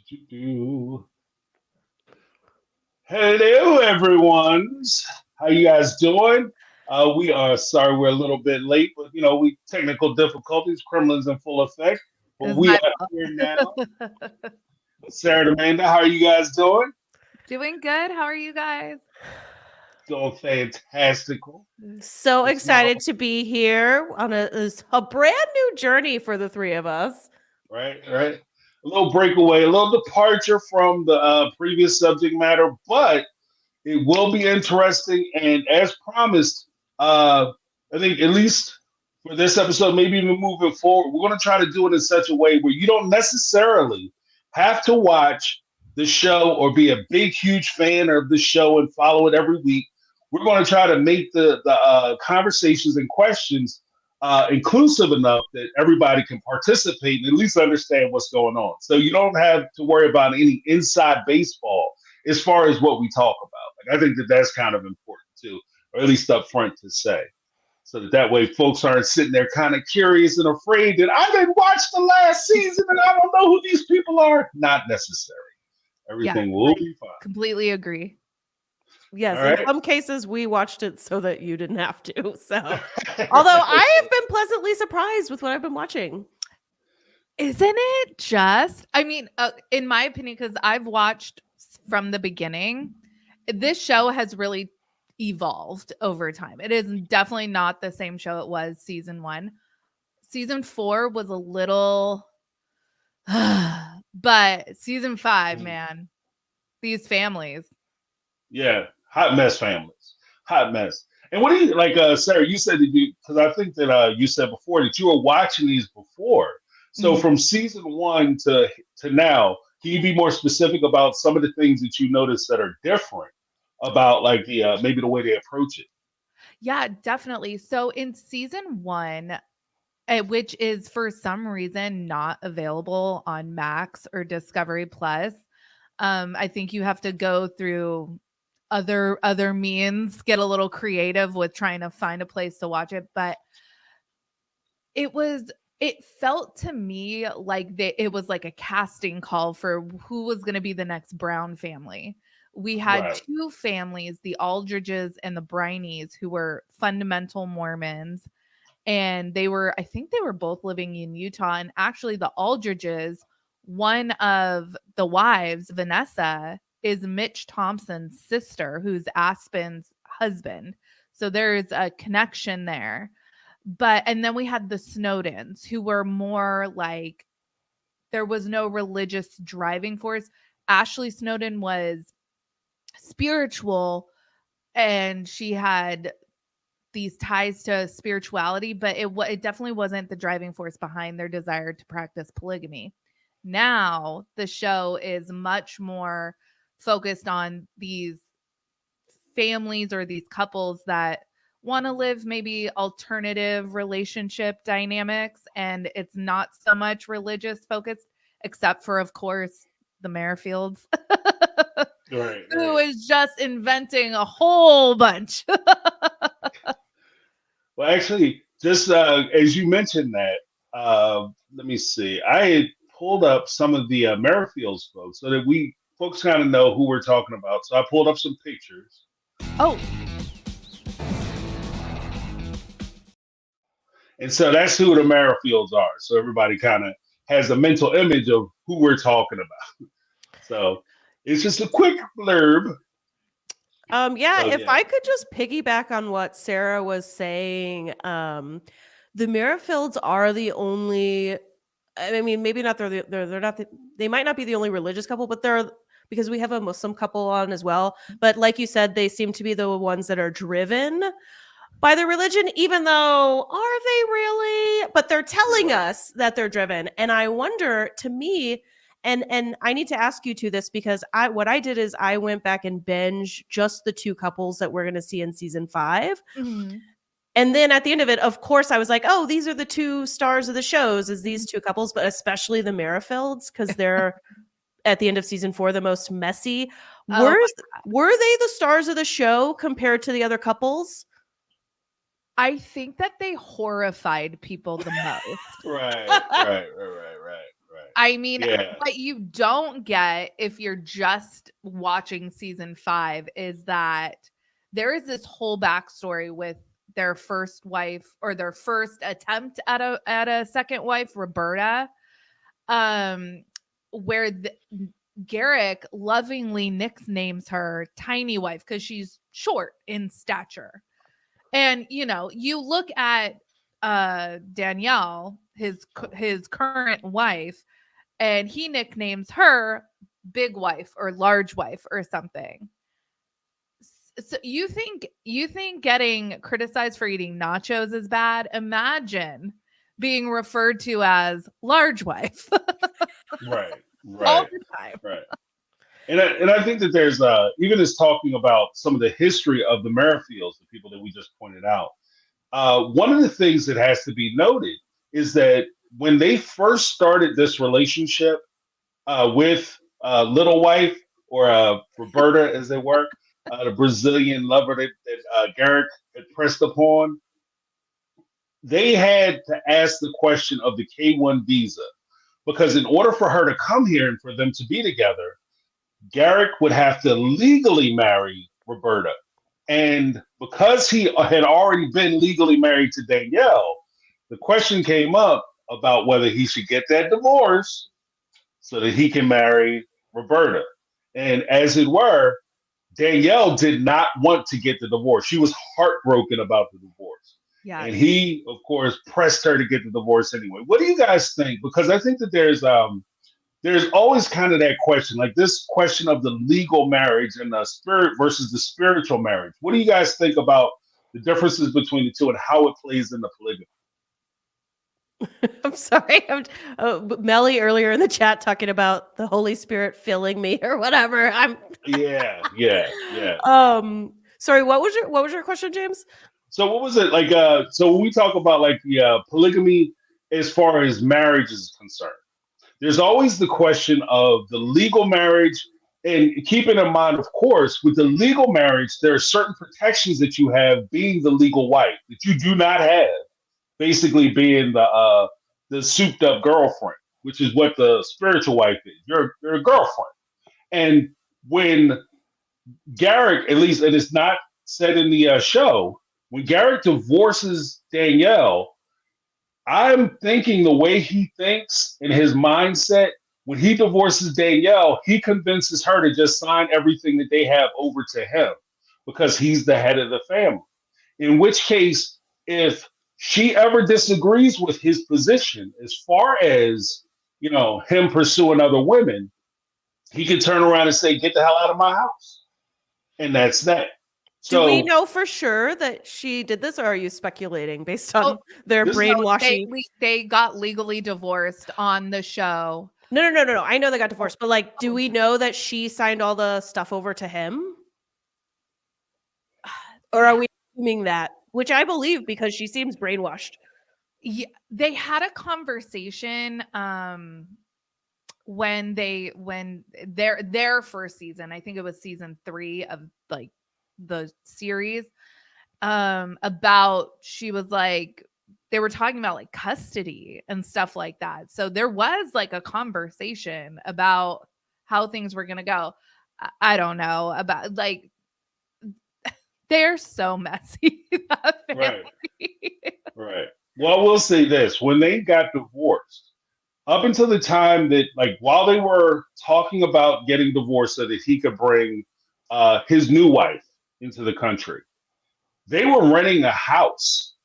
Do. Hello, everyone. How you guys doing? We are sorry we're a little bit late, but we technical difficulties, Kremlin's in full effect. But Is we my are here now. Sarah and Amanda, how are you guys doing? doing good? How are you guys? Doing fantastical. So It's now excited to be here on a brand new journey for the three of us. right. A little breakaway, a little departure from the previous subject matter, but it will be interesting. And as promised, I think at least for this episode, maybe even moving forward, we're going to try to do it in such a way where you don't necessarily have to watch the show or be a big, huge fan of the show and follow it every week. We're going to try to make the conversations and questions inclusive enough that everybody can participate and at least understand what's going on. So you don't have to worry about any inside baseball as far as what we talk about. Like I think that that's kind of important too, or at least up front to say, so that way folks aren't sitting there kind of curious and afraid that I didn't watch the last season and I don't know who these people are. Not necessary. Yeah, Everything will be fine. completely agree. Yes, All in right. some cases we watched it so that you didn't have to. So, although I have been pleasantly surprised with what I've been watching. Isn't it just? I mean, in my opinion, because I've watched from the beginning, this show has really evolved over time. It is definitely not the same show it was season 1. Season 4 was a little, but season 5, man, these families. Yeah, hot mess families, hot mess. And what do you like, Sarah? You said that because I think that you said before that you were watching these before. So Mhm. from season one to now, can you be more specific about some of the things that you noticed that are different about like the maybe the way they approach it? Yeah, definitely. So in season 1, which is for some reason not available on Max or Discovery Plus. I think you have to go through other means, get a little creative with trying to find a place to watch it. But it was it felt to me like it was like a casting call for who was going to be the next Brown family. We had Right. two families, the Aldridges and the Brineys, who were fundamental Mormons, and I think they were both living in Utah. And actually the Aldridges, one of the wives, Vanessa, is Mitch Thompson's sister, who's Aspen's husband. So there's a connection there. And then we had the Snowdens, who were more like, there was no religious driving force. Ashley Snowden was spiritual, and she had these ties to spirituality, but it definitely wasn't the driving force behind their desire to practice polygamy. Now the show is much more focused on these families or these couples that want to live maybe alternative relationship dynamics, and it's not so much religious focused, except for, of course, the Merrifields, Right. who is just inventing a whole bunch. Well, actually, just as you mentioned that, let me see. I had pulled up some of the Merrifields folks so that we folks kind of know who we're talking about. So I pulled up some pictures. Oh, And so that's who the Merrifields are. So everybody kind of has a mental image of who we're talking about. So it's just a quick blurb. Yeah, So if yeah, I could just piggyback on what Sarah was saying, the Merrifields are the only. I mean, maybe not. They're not. They might not be the only religious couple, but they're because we have a Muslim couple on as well. But like you said, they seem to be the ones that are driven by their religion, even though are they really? But they're telling right. us that they're driven, and I wonder. To me, and I need to ask you to this because what I did is I went back and binge just the two couples that we're going to see in season 5. mhm. And then at the end of it, of course, I was like, oh, these are the two stars of the shows, is these two couples, but especially the Merrifields, because they're at the end of season 4 the most messy. Oh, Were they the stars of the show compared to the other couples? I think that they horrified people the most. Right. I mean, Yeah. what you don't get if you're just watching season 5 is that there is this whole backstory with their first wife or their first attempt at a second wife, Roberta, um, where Garrick lovingly nicknames her Tiny Wife because she's short in stature. And you look at Danielle, his current wife, and he nicknames her Big Wife or Large Wife or something. So you think getting criticized for eating nachos is bad? Imagine being referred to as Large Wife Right. all Right. the time. Right. And I think that there's even as talking about some of the history of the Merrifields, the people that we just pointed out. One of the things that has to be noted is that when they first started this relationship with Little Wife or Roberta, as they were, the Brazilian lover that Garrick had pressed upon, they had to ask the question of the K-1 visa because in order for her to come here and for them to be together, Garrick would have to legally marry Roberta. And because he had already been legally married to Danielle, the question came up about whether he should get that divorce so that he can marry Roberta. And as it were, Danielle did not want to get the divorce. She was heartbroken about the divorce. Yeah. And he, of course, pressed her to get the divorce anyway. What do you guys think? Because I think that there's always kind of that question, like this question of the legal marriage and the spirit versus the spiritual marriage. What do you guys think about the differences between the two and how it plays in the polygamy? I'm sorry. Melly earlier in the chat talking about the Holy Spirit filling me or whatever. Yeah. Sorry, what was your question, James? So what was it like? So when we talk about like the polygamy as far as marriage is concerned, there's always the question of the legal marriage. And keeping in mind, of course, with the legal marriage, there are certain protections that you have being the legal wife that you do not have, basically being the souped up girlfriend, which is what the spiritual wife is. You're a girlfriend. And when Garrick, at least, and it's not said in the show, when Garrick divorces Danielle, I'm thinking the way he thinks in his mindset, when he divorces Danielle, he convinces her to just sign everything that they have over to him because he's the head of the family. In which case, if she ever disagrees with his position as far as, him pursuing other women, he can turn around and say, "Get the hell out of my house." And that's that. Do we So know for sure that she did this, or are you speculating based on Oh, their this is brainwashing? They got legally divorced on the show. No. I know they got divorced, but like, do we know that she signed all the stuff over to him? Or are we assuming that? Which I believe because she seems brainwashed. Yeah, they had a conversation when their first season, I think it was season 3 of like the series, about, she was like, they were talking about like custody and stuff like that. So there was like a conversation about how things were going to go. I don't know about, like, they're so messy. That right, family. right. Well, we'll say this: when they got divorced, up until the time that, like, while they were talking about getting divorced so that he could bring his new wife into the country, they were renting a house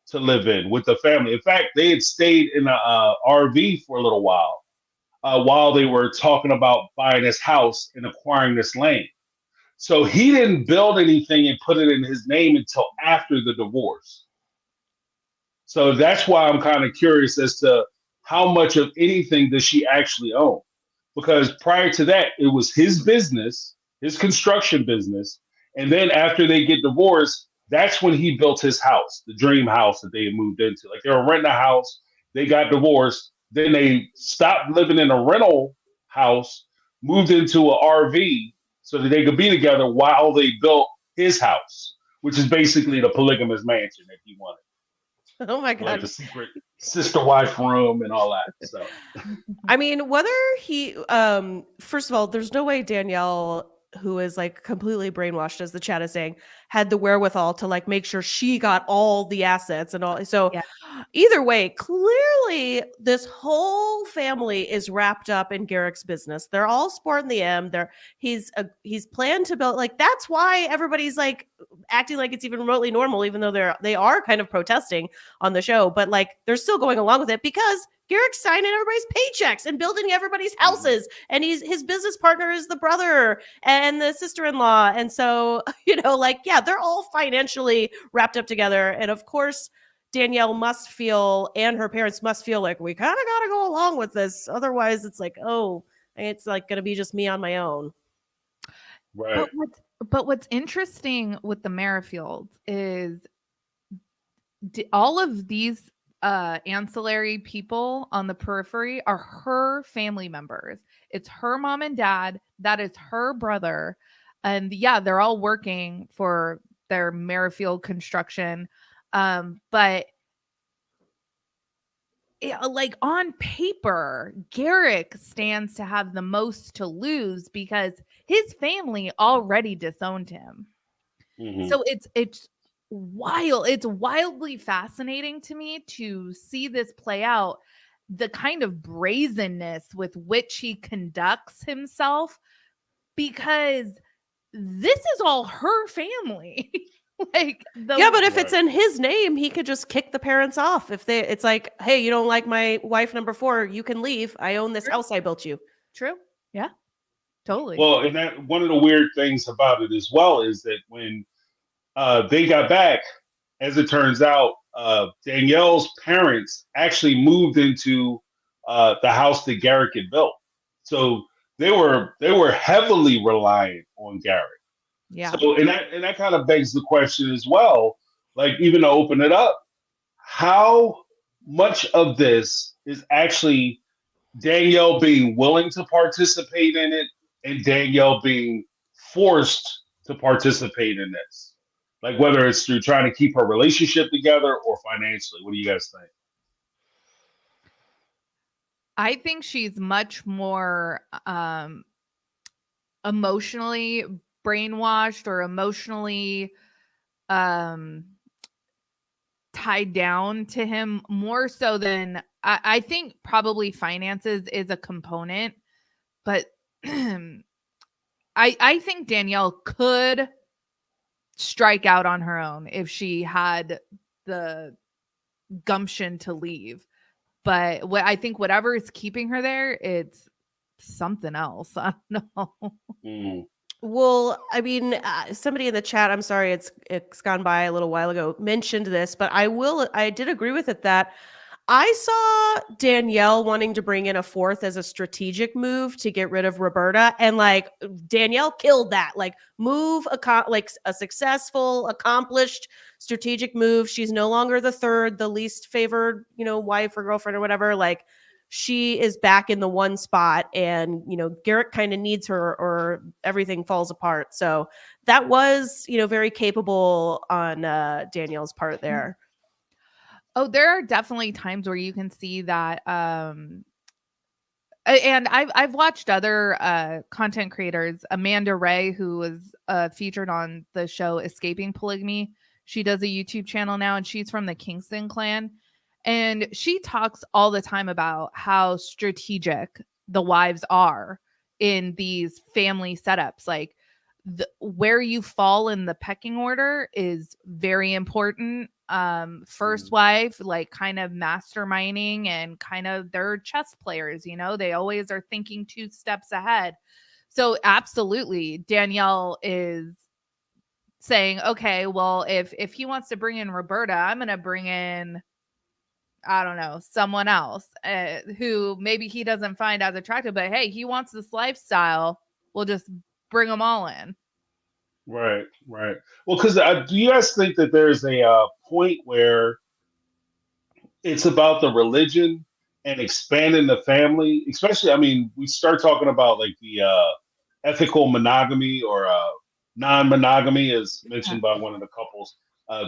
to live in with the family. In fact, they had stayed in a RV for a little while they were talking about buying this house and acquiring this land. So he didn't build anything and put it in his name until after the divorce. So that's why I'm kind of curious as to how much of anything does she actually own? Because prior to that, it was his business, his construction business. And then after they get divorced, that's when he built his house, the dream house that they had moved into. Like, they were renting a house, they got divorced, then they stopped living in a rental house, moved into an RV so that they could be together while they built his house, which is basically the polygamous mansion that he wanted. Oh my like god. the secret sister wife room and all that. So I mean, whether he first of all, there's no way Danielle, who is like completely brainwashed, as the chat is saying, had the wherewithal to like make sure she got all the assets and all. So Yeah. either way, clearly this whole family is wrapped up in Garrick's business. They're all sporting the M. He's planned to build, like, that's why everybody's like acting like it's even remotely normal, even though they are kind of protesting on the show, but like they're still going along with it because Garrick's signing everybody's paychecks and building everybody's houses. And his business partner is the brother and the sister-in-law. And so, like, yeah, they're all financially wrapped up together. And of course, Danielle must feel, and her parents must feel like, we kind of got to go along with this. Otherwise, it's like, oh, it's like going to be just me on my own. right. But what's interesting with the Merrifields is all of these ancillary people on the periphery are her family members. It's her mom and dad. That is her brother. And yeah, they're all working for their Merrifield construction. But like on paper, Garrick stands to have the most to lose because his family already disowned him. So it's wild. It's wildly fascinating to me to see this play out. The kind of brazenness with which he conducts himself, because this is all her family. Like yeah, but if it's in his name, he could just kick the parents off. It's like, hey, you don't like my wife number 4, you can leave. I own this house I built you. True. Yeah. Totally. Well, and that one of the weird things about it as well is that when they got back, as it turns out, Danielle's parents actually moved into the house that Garrick had built. So they were heavily reliant on Garrick. Yeah. So and that kind of begs the question as well, like even to open it up, how much of this is actually Danielle being willing to participate in it and Danielle being forced to participate in this? Like whether it's through trying to keep her relationship together or financially. What do you guys think? I think she's much more emotionally brainwashed or emotionally tied down to him more so than I think probably finances is a component, but I think Danielle could strike out on her own if she had the gumption to leave. But I think whatever is keeping her there, it's something else. I don't know. Well, I mean, somebody in the chat, I'm sorry, it's gone by a little while ago, mentioned this, but I did agree with it that I saw Danielle wanting to bring in a 4th as a strategic move to get rid of Roberta, and like Danielle killed that. Like like a successful, accomplished strategic move. She's no longer the 3rd, the least favored, wife or girlfriend or whatever. Like she is back in the one spot, and Garrick kind of needs her or everything falls apart. So that was very capable on Danielle's part there. Oh, there are definitely times where you can see that. And I've watched other content creators, Amanda Ray, who was featured on the show Escaping Polygamy. She does a YouTube channel now, and she's from the Kingston clan. And she talks all the time about how strategic the wives are in these family setups. Like where you fall in the pecking order is very important. First wife, like kind of masterminding and kind of they're chess players, they always are thinking 2 steps ahead. So absolutely, Danielle is saying, okay, well, if he wants to bring in Roberta, I'm going to bring in, I don't know, someone else who maybe he doesn't find as attractive, but hey, he wants this lifestyle. We'll just bring them all in. Right. Well, because do you guys think that there's a point where it's about the religion and expanding the family? Especially, I mean, we start talking about like the ethical monogamy or non-monogamy, as mentioned by one of the couples,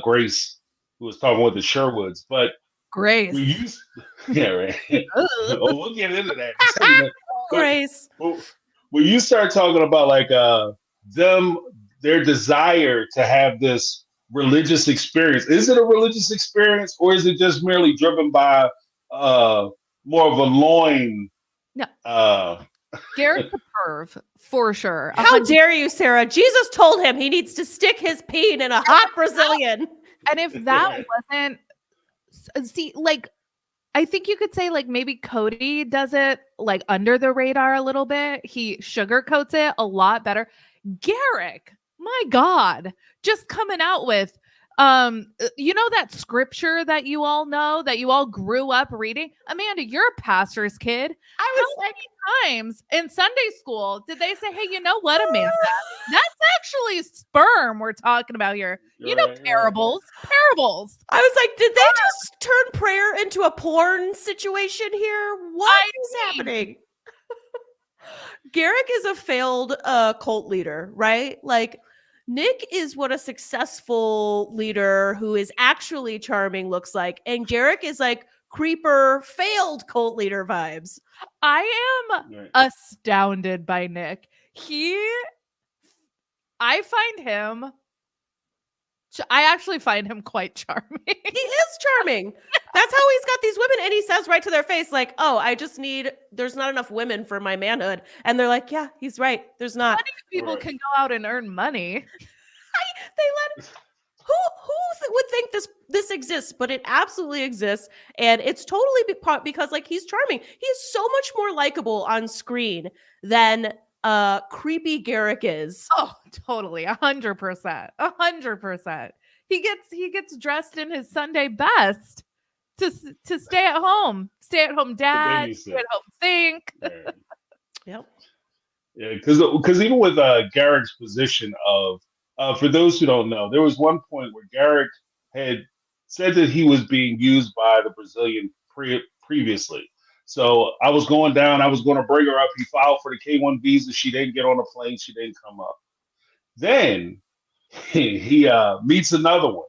Grace. who was talking with the Sherwoods. But when Grace. you, yeah, right. Ugh. Oh, we'll get into that in a second. But Grace. but when you start talking about like them, their desire to have this religious experience, is it a religious experience or is it just merely driven by uh more of a loin? No, Uh, Garrett's a perv for sure. How dare you, Sarah? Jesus told him he needs to stick his peen in a hot Brazilian. And if that wasn't, see, like, I think you could say like maybe Cody does it like under the radar a little bit. He sugarcoats it a lot better. Garrick, my God, just coming out with you know that scripture that you all know that you all grew up reading? Amanda, you're a pastor's kid. I How was like, many times in Sunday school did they say, hey, you know what, Amanda? That's actually sperm we're talking about here. You know, right, parables. Parables. I was like, did they just turn prayer into a porn situation here? What is happening? Garrick is a failed cult leader, right? Like, Nick is what a successful leader who is actually charming looks like, and Garrick is like creeper failed cult leader vibes. I am right. astounded by Nick. I actually find him quite charming. He is charming. That's how he's got these women, and he says right to their face, like, "Oh, there's not enough women for my manhood," and they're like, "Yeah, he's right. There's not." Plenty of people Right. can go out and earn money. Who would think this exists, but it absolutely exists, and it's totally because like he's charming. He's so much more likable on screen than creepy Garrick is. Oh, totally. 100%. 100%. He gets dressed in his Sunday best to stay at home. Stay at home dad, babysit. stay at home think. Right. Yep. Yeah, because even with Garrick's position of, for those who don't know, there was one point where Garrick had said that he was being used by the Brazilian previously. So I was going down, I was going to bring her up. He filed for the K1 visa. She didn't get on the plane. She didn't come up. Then he meets another one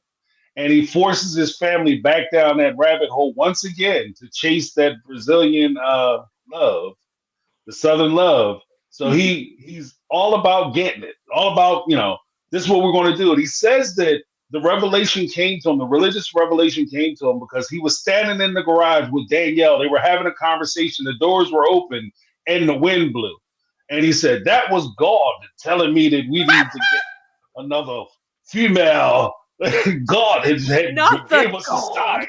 and he forces his family back down that rabbit hole once again to chase that Brazilian love, the Southern love. So he's all about getting it, all about, this is what we're going to do. And he says that the revelation came to him, the religious revelation came to him because he was standing in the garage with Danielle. They were having a conversation. The doors were open and the wind blew. And he said, that was God telling me that we need to get another female. God had gave us a sign.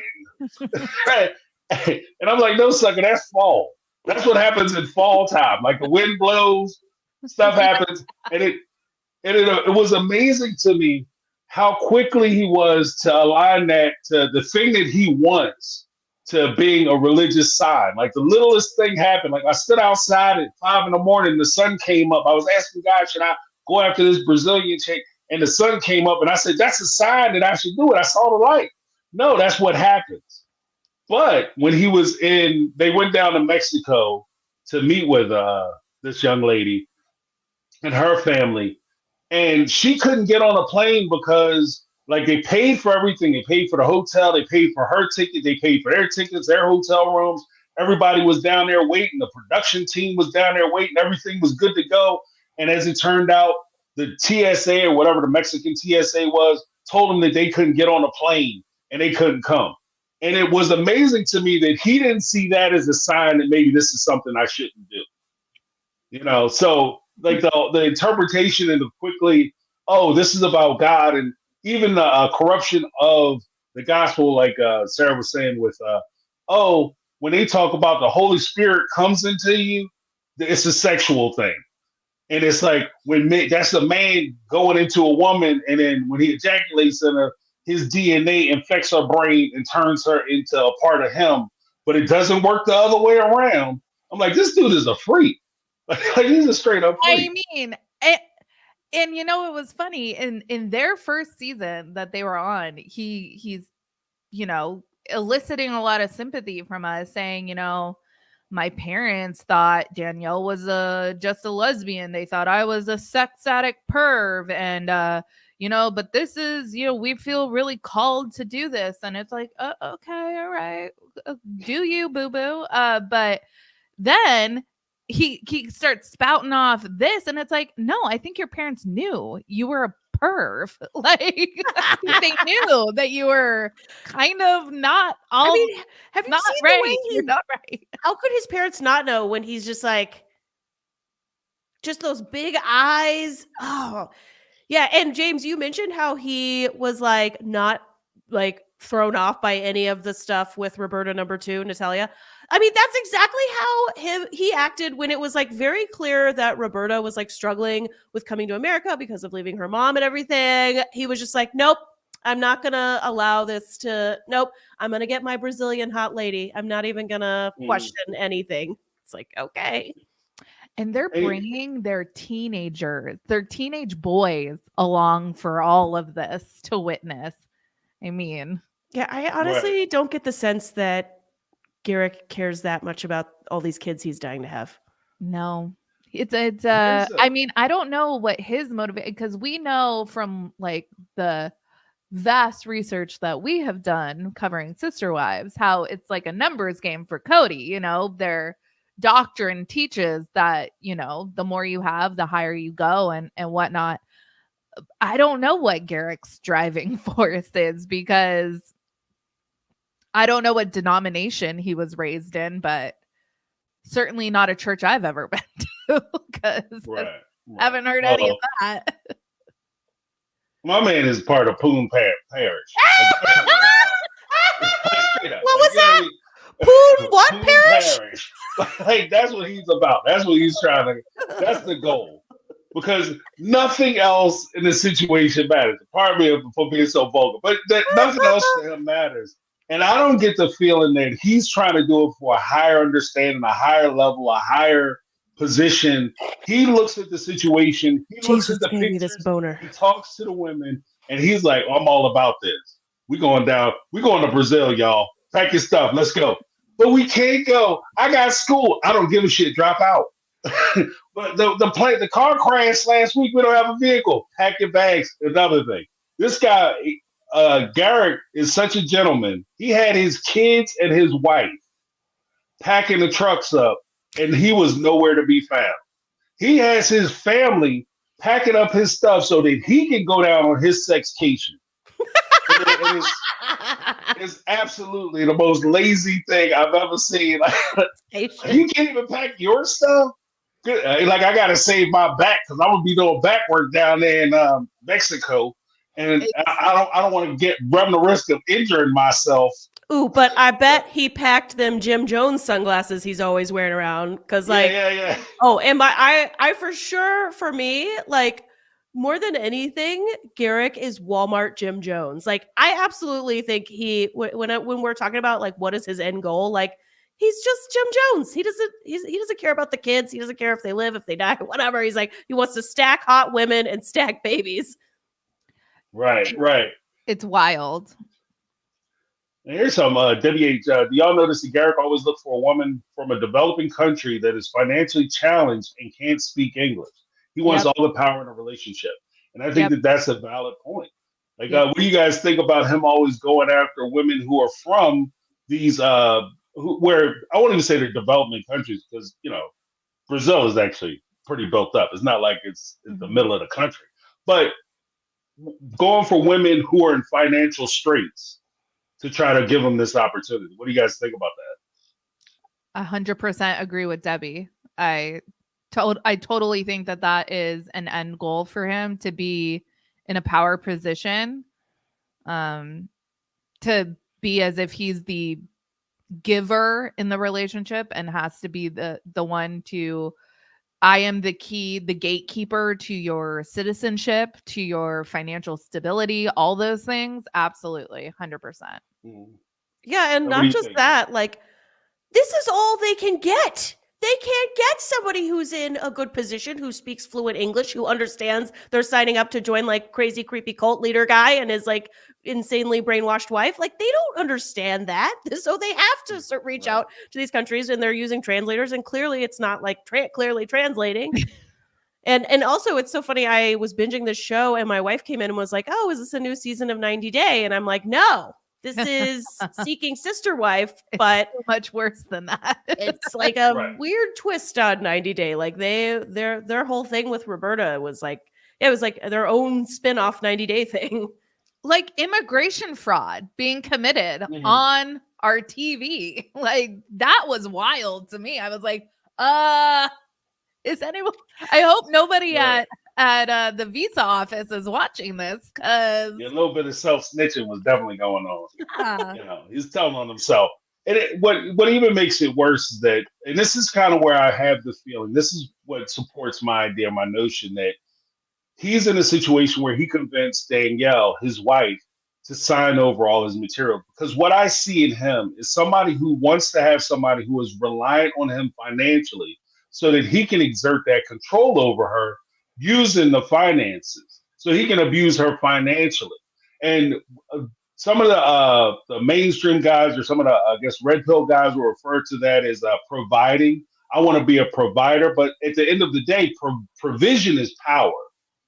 And I'm like, no, sucker, that's fall. That's what happens in fall time. Like the wind blows, stuff happens, and it was amazing to me how quickly he was to align that to the thing that he wants to being a religious sign. Like the littlest thing happened. Like I stood outside at 5 a.m. The sun came up. I was asking God, should I go after this Brazilian chick? And the sun came up, and I said, that's a sign that I should do it. I saw the light. No, that's what happens. But when they went down to Mexico to meet with this young lady and her family, and she couldn't get on a plane because like they paid for everything. They paid for the hotel. They paid for her ticket. They paid for their tickets, their hotel rooms. Everybody was down there waiting. The production team was down there waiting. Everything was good to go. And as it turned out, the TSA or whatever the Mexican TSA was told them that they couldn't get on a plane and they couldn't come. And it was amazing to me that he didn't see that as a sign that maybe this is something I shouldn't do. So like the interpretation and the quickly, oh, this is about God, and even the corruption of the gospel, like Sarah was saying with, when they talk about the Holy Spirit comes into you, it's a sexual thing. And it's like that's a man going into a woman, and then when he ejaculates in her, his DNA infects her brain and turns her into a part of him. But it doesn't work the other way around. I'm like, this dude is a freak. Like he's a straight up freak. I mean, and it was funny in their first season that they were on. He's eliciting a lot of sympathy from us, saying, my parents thought Danielle was just a lesbian. They thought I was a sex addict perv. And, but this is, we feel really called to do this. And it's like, okay, all right, do you, boo boo? But then he starts spouting off this, and it's like, no, I think your parents knew you were a perv. Like, I think they knew that you were kind of not all. I mean, have you not seen right. the way You're not right. How could his parents not know when he's just like, just those big eyes? Oh, yeah. And James, you mentioned how he was like not like thrown off by any of the stuff with Roberta number 2, Natalia. I mean, that's exactly how he acted when it was like very clear that Roberta was like struggling with coming to America because of leaving her mom and everything. He was just like, nope, I'm not gonna allow this to. Nope, I'm gonna get my Brazilian hot lady. I'm not even gonna question anything. It's like, okay. And they're bringing their teenage boys along for all of this to witness. I mean, yeah, I honestly don't get the sense that Garrick cares that much about all these kids he's dying to have. No, I mean, I don't know what his motivation, because we know from like the vast research that we have done covering Sister Wives, how it's like a numbers game for Cody. Their doctrine teaches that, the more you have, the higher you go and whatnot. I don't know what Garrick's driving force is, because I don't know what denomination he was raised in, but certainly not a church I've ever been to, because I haven't heard any of that. My man is part of Poon Parish. What was that? Poon what Poon parish? Like, that's what he's about. That's what he's trying to. That's the goal. Because nothing else in the situation matters. Pardon me for being so vulgar, but nothing else to him matters. And I don't get the feeling that he's trying to do it for a higher understanding, a higher level, a higher position. He looks at the situation. He looks at the pictures. This boner. He talks to the women, and he's like, "I'm all about this. We're going down. We're going to Brazil, y'all. Pack your stuff. Let's go." But we can't go. I got school. I don't give a shit. Drop out. But the car crashed last week. We don't have a vehicle. Pack your bags. Another thing. This guy, Garrick, is such a gentleman. He had his kids and his wife packing the trucks up, and he was nowhere to be found. He has his family packing up his stuff so that he can go down on his sexcation. It's absolutely the most lazy thing I've ever seen. You can't even pack your stuff. Good. Like, I gotta save my back because I'm gonna be doing back work down there in Mexico, and I don't want to run the risk of injuring myself. Ooh, but I bet he packed them Jim Jones sunglasses he's always wearing around, because yeah. Oh, and I for sure, for me, like, more than anything, Garrick is Walmart Jim Jones. Like, I absolutely think when we're talking about like what is his end goal, like, he's just Jim Jones. He doesn't care about the kids. He doesn't care if they live, if they die, whatever. He's like, he wants to stack hot women and stack babies. Right. It's wild. And here's some WH. Do y'all notice that Garrick always looks for a woman from a developing country that is financially challenged and can't speak English? He wants all the power in a relationship. And I think that that's a valid point. Like, what do you guys think about him always going after women who are from these, where I won't even say they're developing countries, because, Brazil is actually pretty built up. It's not like it's in the middle of the country. But going for women who are in financial straits to try to give them this opportunity. What do you guys think about that? 100% agree with Debbie. I totally think that is an end goal for him, to be in a power position, to be as if he's the giver in the relationship and has to be the one to, I am the key, the gatekeeper to your citizenship, to your financial stability, all those things. Absolutely. 100%. Yeah. And not just that, like, this is all they can get. They can't get somebody who's in a good position, who speaks fluent English, who understands they're signing up to join like crazy, creepy cult leader guy and his like insanely brainwashed wife. Like, they don't understand that. So they have to reach out to these countries, and they're using translators. And clearly it's not like clearly translating. And also it's so funny. I was binging this show and my wife came in and was like, "Oh, is this a new season of 90 Day?" And I'm like, "No, this is Seeking Sister Wife, It's but so much worse than that. it's like a Right. weird twist on 90 Day. Like their whole thing with Roberta was like it was like their own spin-off 90 Day thing. Like immigration fraud being committed Mhm. on our TV. Like that was wild to me. I was like, is anyone I hope nobody Right. at the visa office is watching this because Yeah, a little bit of self snitching was definitely going on. yeah. You know, he's telling on himself. And what even makes it worse is that, and this is kind of where I have the feeling. This is what supports my idea, my notion that he's in a situation where he convinced Danielle, his wife, to sign over all his material. Because what I see in him is somebody who wants to have somebody who is reliant on him financially so that he can exert that control over her using the finances. So he can abuse her financially. And uh, some of the mainstream guys or some of the, I guess, red pill guys will refer to that as providing. I want to be a provider. But at the end of the day, provision is power.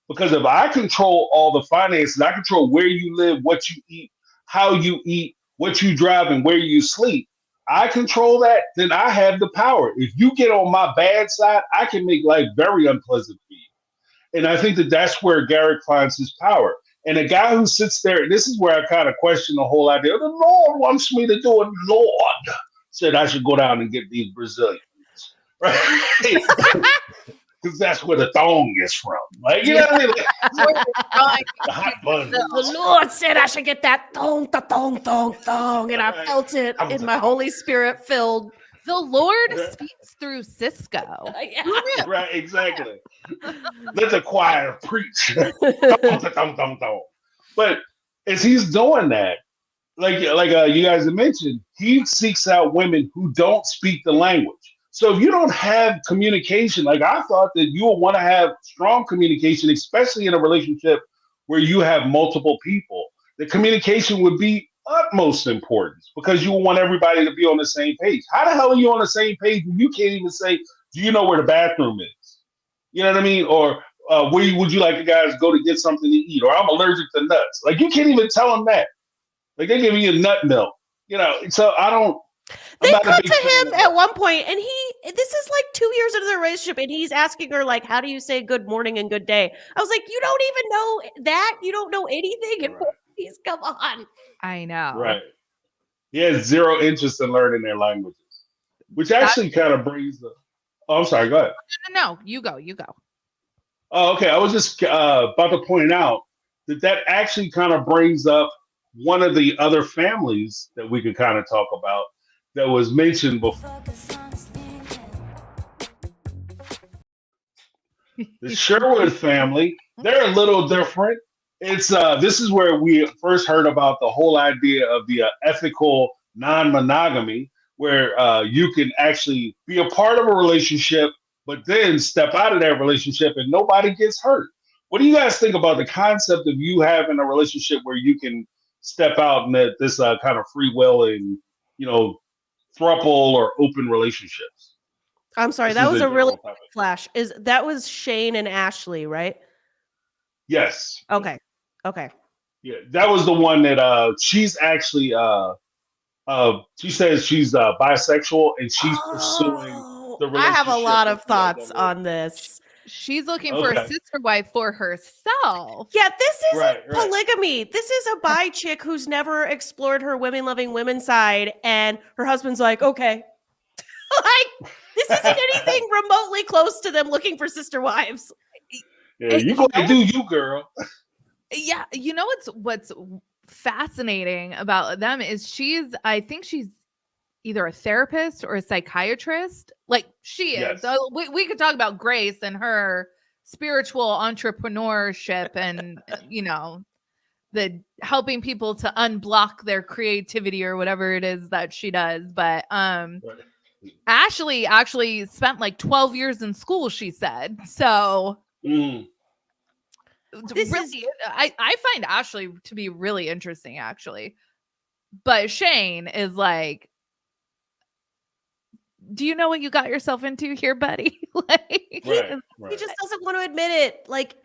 Because if I control all the finances, I control where you live, what you eat, how you eat, what you drive, and where you sleep. I control that, then I have the power. If you get on my bad side, I can make life very unpleasant for you. And I think that that's where Garrick finds his power. And a guy who sits there, this is where I kind of question the whole idea. The Lord wants me to do it. Lord said I should go down and get these Brazilians. Right? Because that's where the thong is from. Like, you know what I mean? Like, the hot buns. The Lord said I should get that thong, and I Right. felt it in my Holy Spirit filled. The Lord speaks through Cisco. Yeah. Who knew? Right, exactly. Let the choir preach. Thong, thong, thong. But as he's doing that, like you guys have mentioned, he seeks out women who don't speak the language. So if you don't have communication, like I thought that you would want to have strong communication, especially in a relationship where you have multiple people. The communication would be utmost importance because you want everybody to be on the same page. How the hell are you on the same page when you can't even say, "Do you know where the bathroom is?" You know what I mean? Or would you like the guys go to get something to eat? Or I'm allergic to nuts. Like you can't even tell them that. Like they give you nut milk. You know, so I don't. They I'm not a cut big to fan him of at that. one point, and this is like 2 years into their relationship, and he's asking her, like, how do you say good morning and good day? I was like, you don't even know that? You don't know anything in Right. Portuguese? Come on. I know. Right. He has zero interest in learning their languages, which That- actually kind of brings the. Oh, I'm sorry. Go ahead. no, you go. Oh, okay. I was just about to point out that actually kind of brings up one of the other families that we could kind of talk about that was mentioned before. The Sherwood family, they're a little different. It's this is where we first heard about the whole idea of the ethical non-monogamy, where you can actually be a part of a relationship, but then step out of that relationship and nobody gets hurt. What do you guys think about the concept of you having a relationship where you can step out in this kind of free will and you know throuple or open relationships? I'm sorry, This that is was a a really general topic. flash. That was Shane and Ashley, right? Yes. Okay. Okay. Yeah, that was the one that she's actually she says she's bisexual and she's pursuing the I have a relationship lot with of the thoughts other. on this. She's looking for a Okay. sister wife for herself. Yeah, this isn't Right, right. polygamy. This is a bi chick who's never explored her women loving women side, and her husband's like, okay. Like, this isn't anything remotely close to them looking for sister wives. Yeah, you go and do you, girl. Yeah, you know what's fascinating about them is I think she's either a therapist or a psychiatrist. Like she is. Yes. We could talk about Grace and her spiritual entrepreneurship and the helping people to unblock their creativity or whatever it is that she does. But Right. Ashley actually spent like 12 years in school, she said. So Mm. I find Ashley to be really interesting, actually. But Shane is like do you know what you got yourself into here, buddy? Like, Right. He just doesn't want to admit it. Like,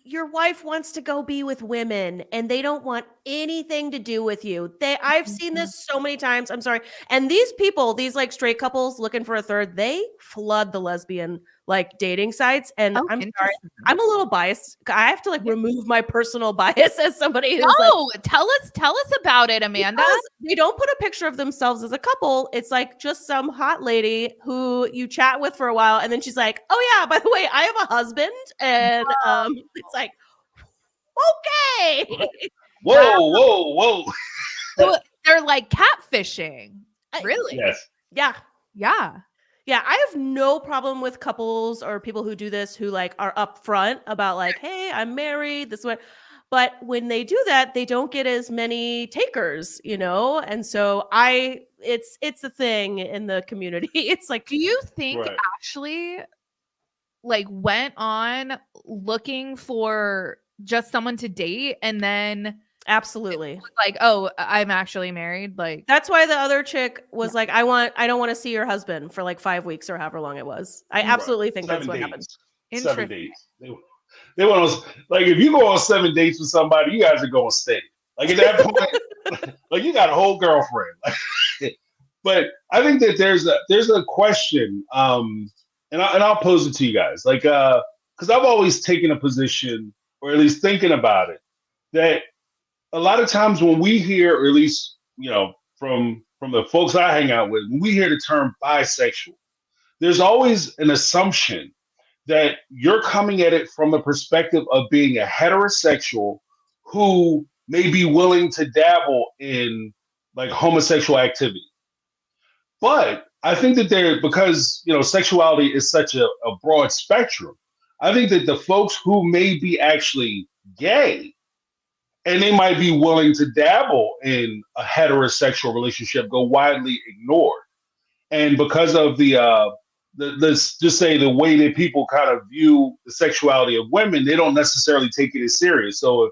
your wife wants to go be with women and they don't want anything to do with you. I've seen this so many times. I'm sorry. And these people, these like straight couples looking for a third, they flood the lesbian like dating sites. And Oh, I'm sorry, interesting. I'm a little biased. I have to like remove my personal bias as somebody who's like, No, tell us about it, Amanda. because they don't put a picture of themselves as a couple. It's like just some hot lady who you chat with for a while, and then she's like, "Oh yeah, by the way, I have a husband," and it's like, okay, Whoa. So they're like catfishing. Really? Yes. yeah. Yeah. Yeah, I have no problem with couples or people who do this who like are upfront about like, hey, I'm married, this way. But when they do that, they don't get as many takers, you know? And so it's a thing in the community. It's like, Do you think Right. Ashley like went on looking for just someone to date and then absolutely. was like, oh, I'm actually married? Like, That's why the other chick was like, I don't want to see your husband for like 5 weeks or however long it was. I absolutely think that's what happened. 7 Interesting. dates. They went on, like, if you go on 7 dates with somebody, you guys are going steady. Like at that point, like you got a whole girlfriend. But I think that there's a question, and I'll pose it to you guys, like, because I've always taken a position, or at least thinking about it, that a lot of times when we hear, or at least from the folks I hang out with, when we hear the term bisexual, there's always an assumption that you're coming at it from the perspective of being a heterosexual who may be willing to dabble in like homosexual activity. But I think that because sexuality is such a broad spectrum, I think that the folks who may be actually gay and they might be willing to dabble in a heterosexual relationship go widely ignored. And because of let's just say the way that people kind of view the sexuality of women, they don't necessarily take it as serious. So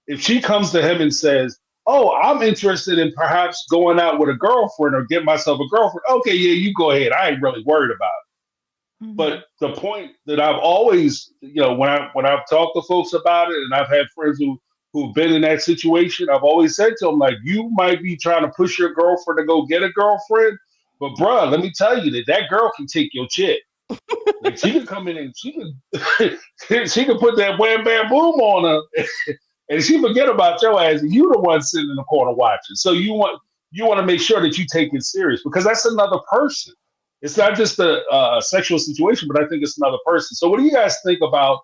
if she comes to him and says, "Oh, I'm interested in perhaps going out with a girlfriend or get myself a girlfriend," okay, yeah, you go ahead. I ain't really worried about it. Mhm. But the point that I've always, when I've talked to folks about it, and I've had friends who've been in that situation, I've always said to them, like, you might be trying to push your girlfriend to go get a girlfriend, but bruh, let me tell you that girl can take your chick. Like she can come in and she can put that wham bam boom on her, and she forget about your ass, and you the one sitting in the corner watching. So you want to make sure that you take it serious, because that's another person. It's not just a sexual situation, but I think it's another person. So what do you guys think about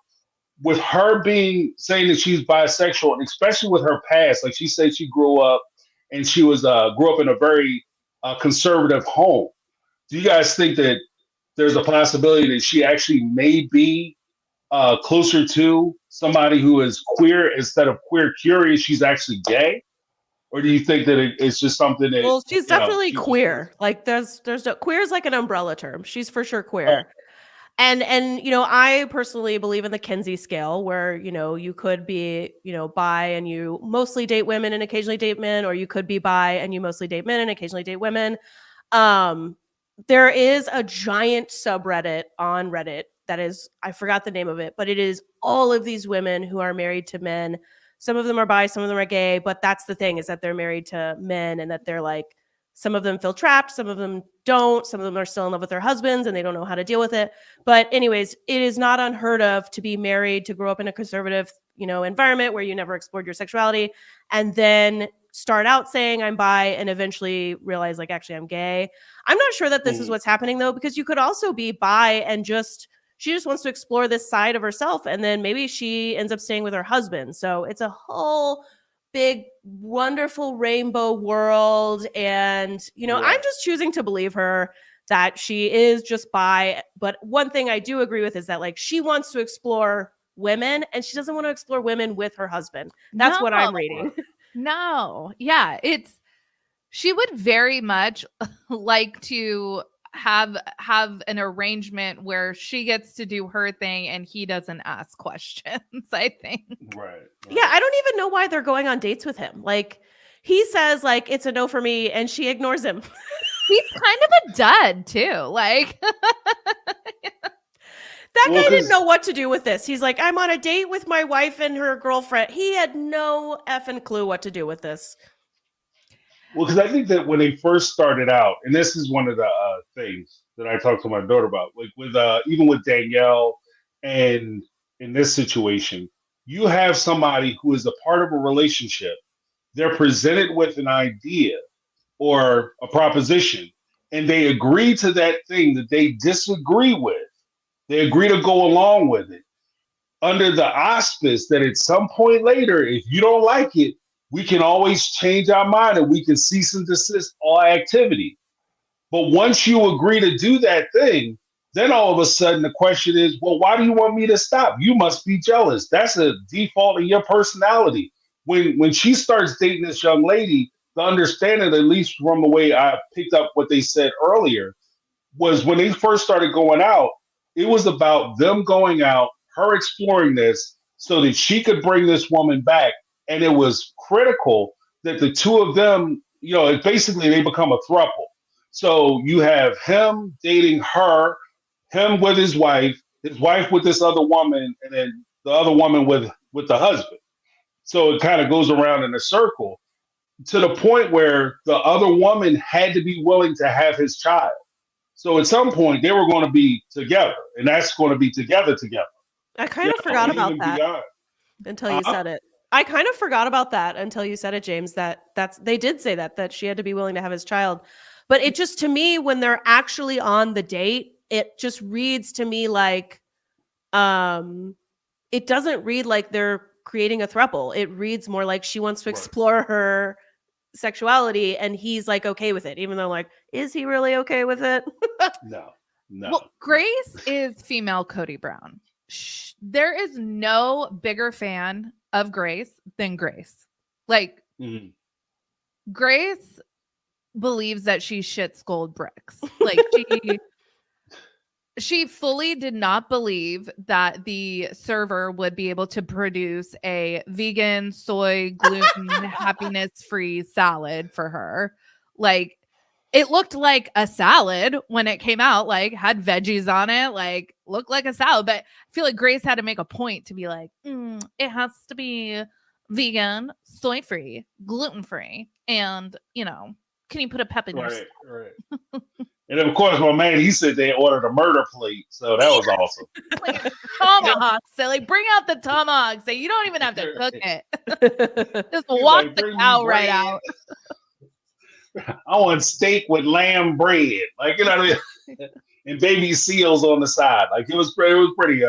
with her saying that she's bisexual, and especially with her past? Like she said, she grew up and she grew up in a very conservative home. Do you guys think that there's a possibility that she actually may be closer to somebody who is queer instead of queer curious? She's actually gay, or do you think that it's just something that? Well, she's definitely queer. Like there's no, queer is like an umbrella term. She's for sure queer. And I personally believe in the Kinsey scale, where you could be bi and you mostly date women and occasionally date men, or you could be bi and you mostly date men and occasionally date women. There is a giant subreddit on Reddit that is, I forgot the name of it, but it is all of these women who are married to men. Some of them are bi, some of them are gay, but that's the thing, is that they're married to men, and that they're like, some of them feel trapped, some of them don't, some of them are still in love with their husbands and they don't know how to deal with it. But anyways, it is not unheard of to be married, to grow up in a conservative, environment where you never explored your sexuality, and then start out saying I'm bi and eventually realize like, actually I'm gay. I'm not sure that this is what's happening though, because you could also be bi and she just wants to explore this side of herself, and then maybe she ends up staying with her husband. So it's a whole big, wonderful rainbow world. And, I'm just choosing to believe her that she is just bi. But one thing I do agree with is that like she wants to explore women and she doesn't want to explore women with her husband. That's what I'm reading. No. Yeah. She would very much like to have an arrangement where she gets to do her thing and he doesn't ask questions, I think. Right. Yeah, I don't even know why they're going on dates with him. Like he says like it's a no for me and she ignores him. He's kind of a dud too. Like That Well, guy didn't 'cause- know what to do with this. He's like, I'm on a date with my wife and her girlfriend. He had no effing clue what to do with this. Well, because I think that when they first started out, and this is one of the things that I talked to my daughter about, like with even with Danielle, and in this situation, you have somebody who is a part of a relationship. They're presented with an idea or a proposition, and they agree to that thing that they disagree with. They agree to go along with it under the auspice that at some point later, if you don't like it, we can always change our mind and we can cease and desist all activity. But once you agree to do that thing, then all of a sudden the question is, well, why do you want me to stop? You must be jealous. That's a default in your personality. When she starts dating this young lady, the understanding, at least from the way I picked up what they said earlier, was when they first started going out, it was about them going out, her exploring this so that she could bring this woman back. And it was critical that the two of them, basically they become a throuple. So you have him dating her, him with his wife with this other woman, and then the other woman with the husband. So it kind of goes around in a circle to the point where the other woman had to be willing to have his child. So at some point they were going to be together, and that's going to be together. I kind of forgot And about even that beyond. until you said it. I kind of forgot about that until you said it, James, they did say that she had to be willing to have his child. But it just, to me, when they're actually on the date, it just reads to me like it doesn't read like they're creating a throuple. It reads more like she wants to Right. explore her sexuality and he's like okay with it, even though like, is he really okay with it? No. well, Grace is female Cody Brown. There is no bigger fan of Grace than Grace. Like Mhm. Grace believes that she shits gold bricks. Like she fully did not believe that the server would be able to produce a vegan, soy, gluten, happiness-free salad for her. Like it looked like a salad when it came out, like had veggies on it, like looked like a salad. But I feel like Grace had to make a point to be like, it has to be vegan, soy-free, gluten-free, and can you put a pep in your Right. And of course, my man, he said they ordered a murder plate, so that was awesome. like tomahawk? So like, bring out the tomahawk. So you don't even have to cook it. Just walk like, the "Bring me cow right bread." out. I want steak with lamb bread, like what I mean, and baby seals on the side. Like it was pretty.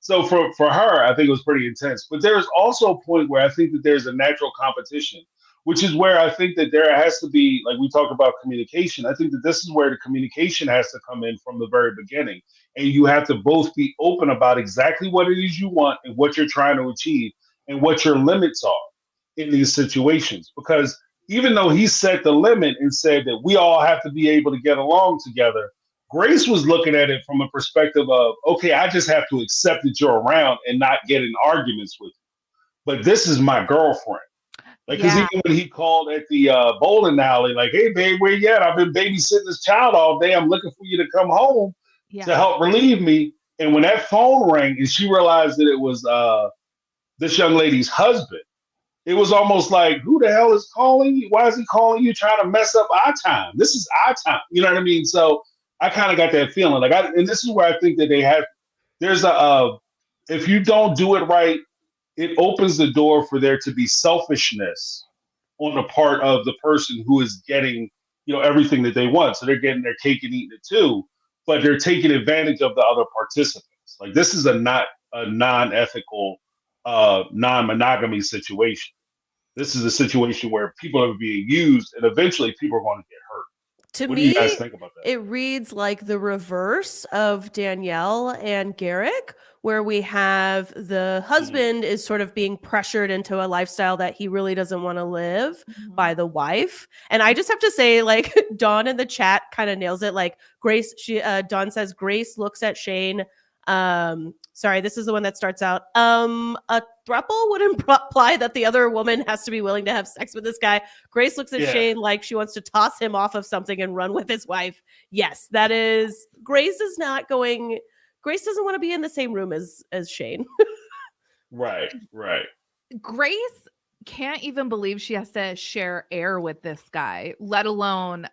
So for her, I think it was pretty intense. But there's also a point where I think that there's a natural competition, which is where I think that there has to be, like we talked about communication. I think that this is where the communication has to come in from the very beginning, and you have to both be open about exactly what it is you want and what you're trying to achieve and what your limits are in these situations, because even though he set the limit and said that we all have to be able to get along together, Grace was looking at it from a perspective of, okay, I just have to accept that you're around and not get in arguments with you. But this is my girlfriend. Like, because even when he called at the bowling alley, like, hey, babe, where you at? I've been babysitting this child all day. I'm looking for you to come home to help relieve me. And when that phone rang and she realized that it was this young lady's husband, it was almost like, who the hell is calling you? Why is he calling you trying to mess up our time? This is our time. You know what I mean? So I kind of got that feeling. And this is where I think that there's if you don't do it right, it opens the door for there to be selfishness on the part of the person who is getting, everything that they want. So they're getting their cake and eating it too, but they're taking advantage of the other participants. Like this is a non-ethical, non-monogamy situation. This is a situation where people are being used, and eventually people are going to get hurt. To What me, do you guys think about that? It reads like the reverse of Danielle and Garrick, where we have the husband is sort of being pressured into a lifestyle that he really doesn't want to live by the wife. And I just have to say, like, Dawn in the chat kind of nails it. Like Grace, Dawn says Grace looks at Shane Sorry, this is the one that starts out. A throuple would imply that the other woman has to be willing to have sex with this guy. Grace looks at Yeah. Shane like she wants to toss him off of something and run with his wife. Yes, that is. Grace is not going. Grace doesn't want to be in the same room as Shane. Right. Grace can't even believe she has to share air with this guy, let alone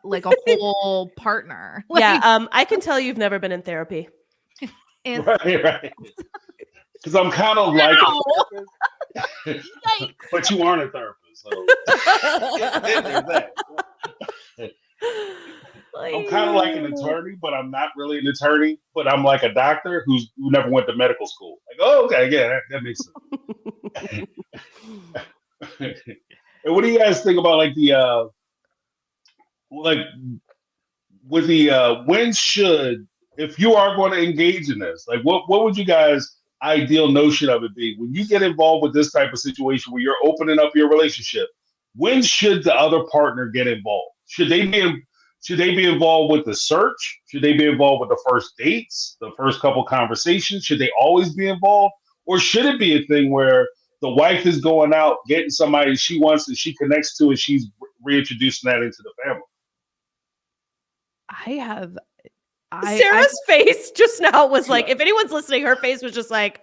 like a whole partner. Like, Yeah, I can tell you've never been in therapy. it's Right. Because I'm kind of like a Ow. therapist, Yikes. but you aren't a therapist, so there's that. I'm kind of like an attorney, but I'm not really an attorney. But I'm like a doctor who never went to medical school. Like, oh, okay, yeah, that makes sense. And what do you guys think about like the like with the when should, if you are going to engage in this, like what would you guys ideal notion of it be when you get involved with this type of situation where you're opening up your relationship? When should the other partner get involved? Should they be involved with the search? Should they be involved with the first dates, the first couple conversations? Should they always be involved? Or should it be a thing where the wife is going out, getting somebody she wants and she connects to, and she's reintroducing that into the family? Sarah's face just now was like, Yeah. if anyone's listening, her face was just like,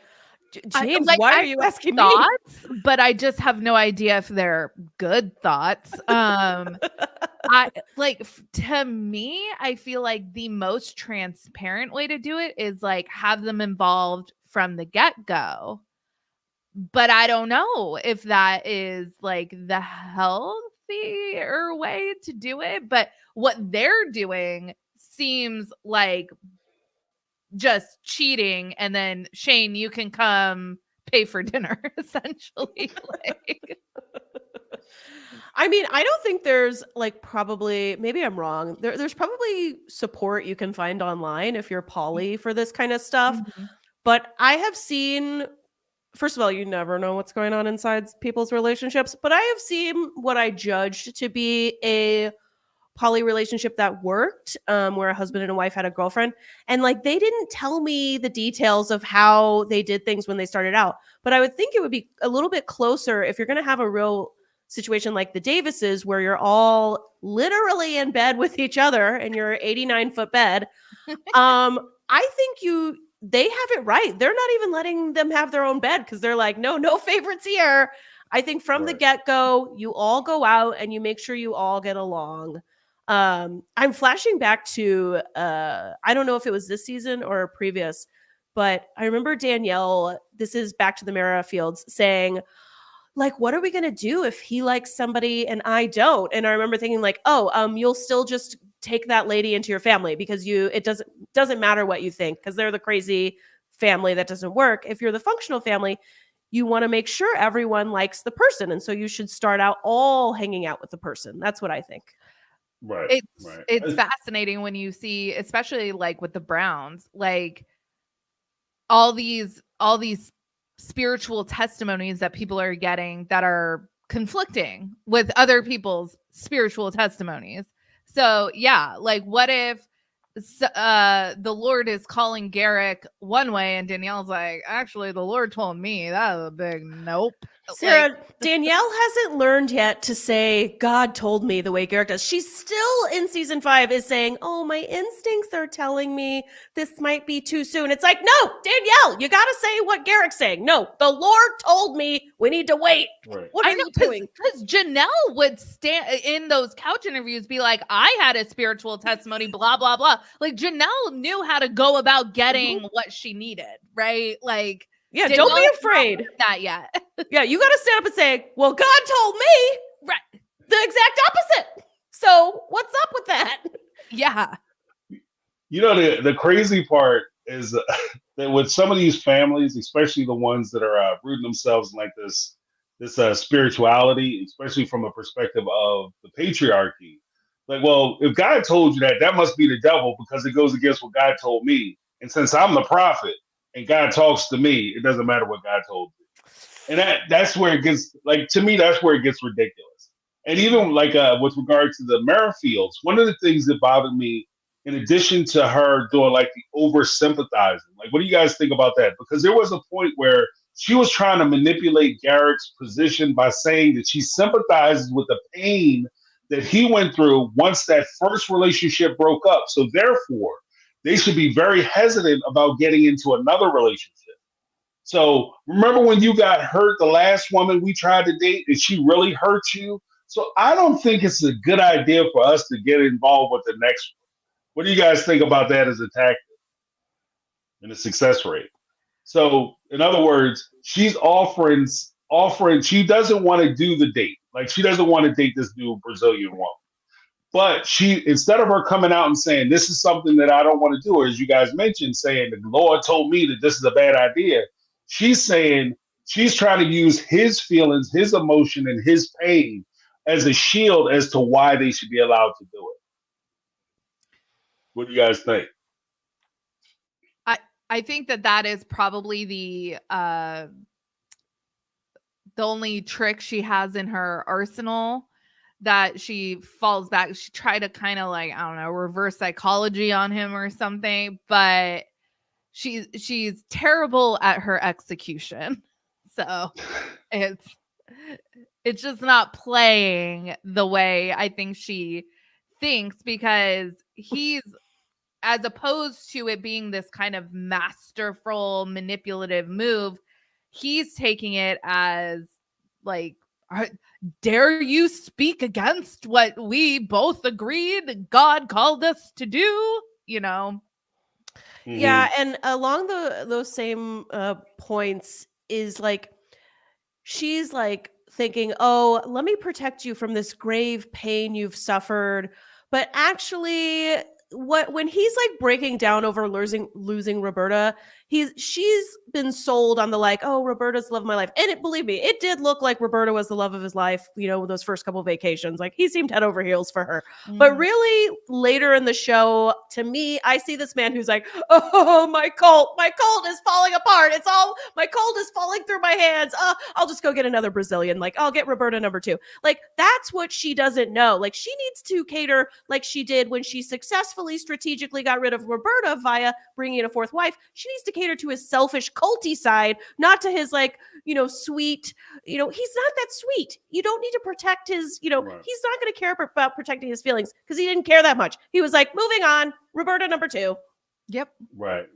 James, like, why I are you have asking me? thoughts, but I just have no idea if they're good thoughts. To me, I feel like the most transparent way to do it is like have them involved from the get-go. But I don't know if that is like the healthier way to do it. But what they're doing seems like just cheating, and then Shane, you can come pay for dinner, essentially. Like, I mean, I don't think there's like probably, maybe I'm wrong. There's probably support you can find online if you're poly for this kind of stuff. Mhm. But I have seen, first of all, you never know what's going on inside people's relationships. But I have seen what I judged to be a poly relationship that worked, where a husband and a wife had a girlfriend, and like they didn't tell me the details of how they did things when they started out, but I would think it would be a little bit closer if you're going to have a real situation like the Davises where you're all literally in bed with each other in your 89-foot bed. I think they have it right. They're not even letting them have their own bed because they're like, no favorites here. I think from the Right. get-go, you all go out and you make sure you all get along. I'm flashing back to I don't know if it was this season or previous, but I remember Danielle, this is back to the Mara Fields, saying, like, what are we gonna do if he likes somebody and I don't? And I remember thinking, like, you'll still just take that lady into your family because it doesn't matter what you think, because they're the crazy family that doesn't work. If you're the functional family, you want to make sure everyone likes the person. And so you should start out all hanging out with the person. That's what I think. Right. It's fascinating when you see, especially like with the Browns, like all these spiritual testimonies that people are getting that are conflicting with other people's spiritual testimonies. So yeah, like what if the Lord is calling Garrick one way and Danielle's like, actually the Lord told me that was a big nope. Sarah, Like, Danielle hasn't learned yet to say God told me the way Garrick does. She's still in season 5 is saying, oh, my instincts are telling me this might be too soon. It's like, no, Danielle, you got to say what Garrick's saying. No, the Lord told me we need to wait. Right. What are you doing? Because Janelle would stand in those couch interviews, be like, I had a spiritual testimony, blah, blah, blah. Like Janelle knew how to go about getting what she needed, right? Like, Yeah, Danielle don't be has not afraid. learned that yet. Yeah, you got to stand up and say, well, God told me Right. the exact opposite. So what's up with that? Yeah. You know, the crazy part is that with some of these families, especially the ones that are rooting themselves in like this spirituality, especially from a perspective of the patriarchy. Like, well, if God told you that, that must be the devil because it goes against what God told me. And since I'm the prophet and God talks to me, it doesn't matter what God told me. And that's where it gets, like, to me, that's where it gets ridiculous. And even like with regard to the Merrifields, one of the things that bothered me in addition to her doing like the over sympathizing. Like, what do you guys think about that? Because there was a point where she was trying to manipulate Garrett's position by saying that she sympathizes with the pain that he went through once that first relationship broke up. So therefore, they should be very hesitant about getting into another relationship. So remember when you got hurt, the last woman we tried to date, and she really hurt you? So I don't think it's a good idea for us to get involved with the next one. What do you guys think about that as a tactic and a success rate? So in other words, she's offering she doesn't want to do the date. Like she doesn't want to date this new Brazilian woman. But she, instead of her coming out and saying, this is something that I don't want to do, or as you guys mentioned, saying, the Lord told me that this is a bad idea, she's saying she's trying to use his feelings, his emotion, and his pain as a shield as to why they should be allowed to do it. What do you guys think? I think that is probably the only trick she has in her arsenal, that she falls back. She tried to kind of like, I don't know, reverse psychology on him or something, but she's terrible at her execution. So it's just not playing the way I think she thinks, because he's, as opposed to it being this kind of masterful manipulative move, he's taking it as like, dare you speak against what we both agreed God called us to do, you know? Mm-hmm. Yeah, and along those same points is like, she's like thinking, oh, let me protect you from this grave pain you've suffered. But actually, when he's like breaking down over losing Roberta, she's been sold on the like, oh, Roberta's the love of my life. And believe me, it did look like Roberta was the love of his life, you know, those first couple of vacations. Like he seemed head over heels for her. But really later in the show, to me, I see this man who's like, oh, my cult is falling apart. My cult is falling through my hands. I'll just go get another Brazilian. Like I'll get Roberta number 2. Like that's what she doesn't know. Like she needs to cater like she did when she successfully strategically got rid of Roberta via bringing in a 4th wife. She needs to cater to his selfish culty side, not to his like, you know, sweet, you know, he's not that sweet. You don't need to protect his, you know, right. He's not going to care about protecting his feelings because he didn't care that much. He was like, moving on, Roberta number 2. Yep. Right.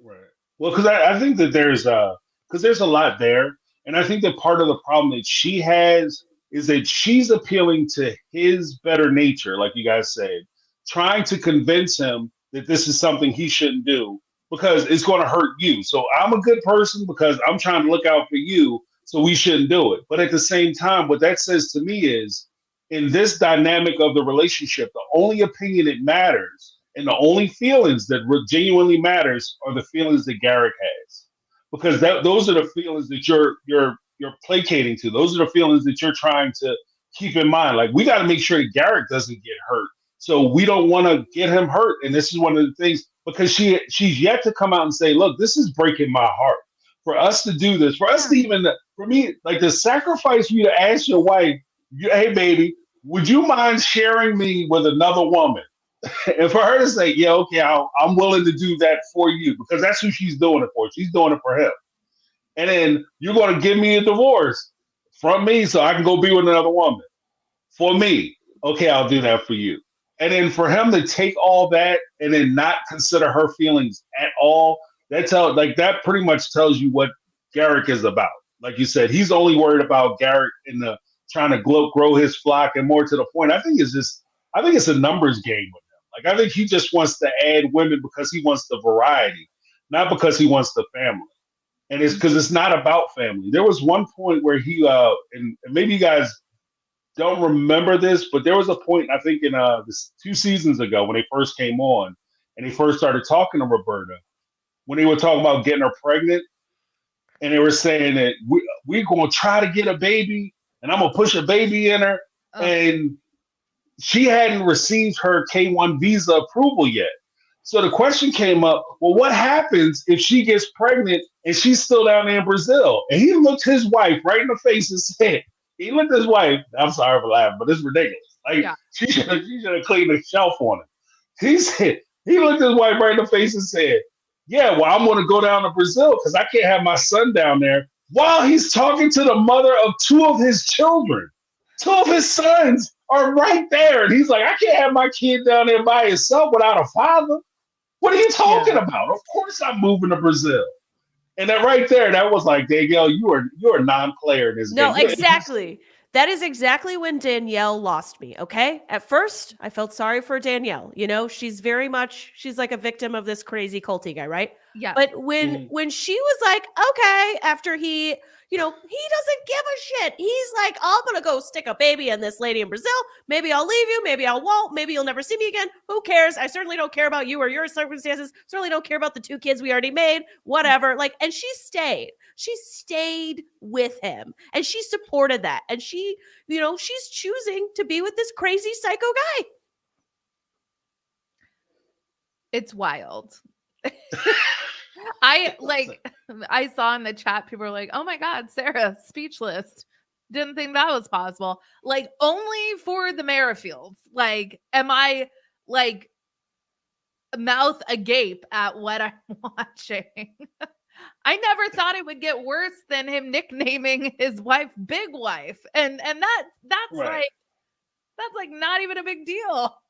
Well, because I think that there's a lot there. And I think that part of the problem that she has is that she's appealing to his better nature, like you guys said, trying to convince him that this is something he shouldn't do because it's going to hurt you. So I'm a good person because I'm trying to look out for you, so we shouldn't do it. But at the same time, what that says to me is, in this dynamic of the relationship, the only opinion that matters and the only feelings that genuinely matters are the feelings that Garrick has, because those are the feelings that you're placating to. Those are the feelings that you're trying to keep in mind. Like, we got to make sure that Garrick doesn't get hurt. So we don't want to get him hurt. And this is one of the things, because she's yet to come out and say, look, this is breaking my heart. For us to do this, for us to even, for me, like to sacrifice you to ask your wife, hey, baby, would you mind sharing me with another woman? And for her to say, yeah, okay, I'm willing to do that for you, because that's who she's doing it for. She's doing it for him. And then you're going to give me a divorce from me so I can go be with another woman. For me, okay, I'll do that for you. And then for him to take all that and then not consider her feelings at all, that pretty much tells you what Garrick is about. Like you said, he's only worried about Garrick and trying to grow his flock, and more to the point, I think it's a numbers game with him. Like I think he just wants to add women because he wants the variety, not because he wants the family. And it's because it's not about family. There was one point where he and maybe you guys don't remember this, but there was a point, I think in 2 seasons ago when they first came on and they first started talking to Roberta, when they were talking about getting her pregnant, and they were saying that we're going to try to get a baby and I'm going to push a baby in her. Oh. And she hadn't received her K-1 visa approval yet. So the question came up, well, what happens if she gets pregnant and she's still down there in Brazil? And he looked his wife right in the face and said, he looked at his wife, I'm sorry for laughing, but it's ridiculous. Like, yeah. She should have cleaned the shelf on him. He looked his wife right in the face and said, "Yeah, well, I'm going to go down to Brazil because I can't have my son down there." While he's talking to the mother of two of his children, two of his sons are right there, and he's like, "I can't have my kid down there by himself without a father." What are you talking Yeah. about? Of course, I'm moving to Brazil. And that right there, that was like, Danielle, you're a non-player in this No, game. exactly. That is exactly when Danielle lost me. Okay. At first, I felt sorry for Danielle. You know, she's like a victim of this crazy culty guy, right? Yes. But when she was like, okay, after he doesn't give a shit. He's like, I'm gonna go stick a baby in this lady in Brazil. Maybe I'll leave you. Maybe I won't. Maybe you'll never see me again. Who cares? I certainly don't care about you or your circumstances. Certainly don't care about the 2 kids we already made. Whatever. Like, and she stayed. She stayed with him and she supported that. And she's choosing to be with this crazy psycho guy. It's wild. I saw in the chat, people were like, "Oh my God, Sarah, speechless. Didn't think that was possible." Like, only for the Merrifields. Like, am I like mouth agape at what I'm watching? I never thought it would get worse than him nicknaming his wife Big Wife. And that's Right. like not even a big deal.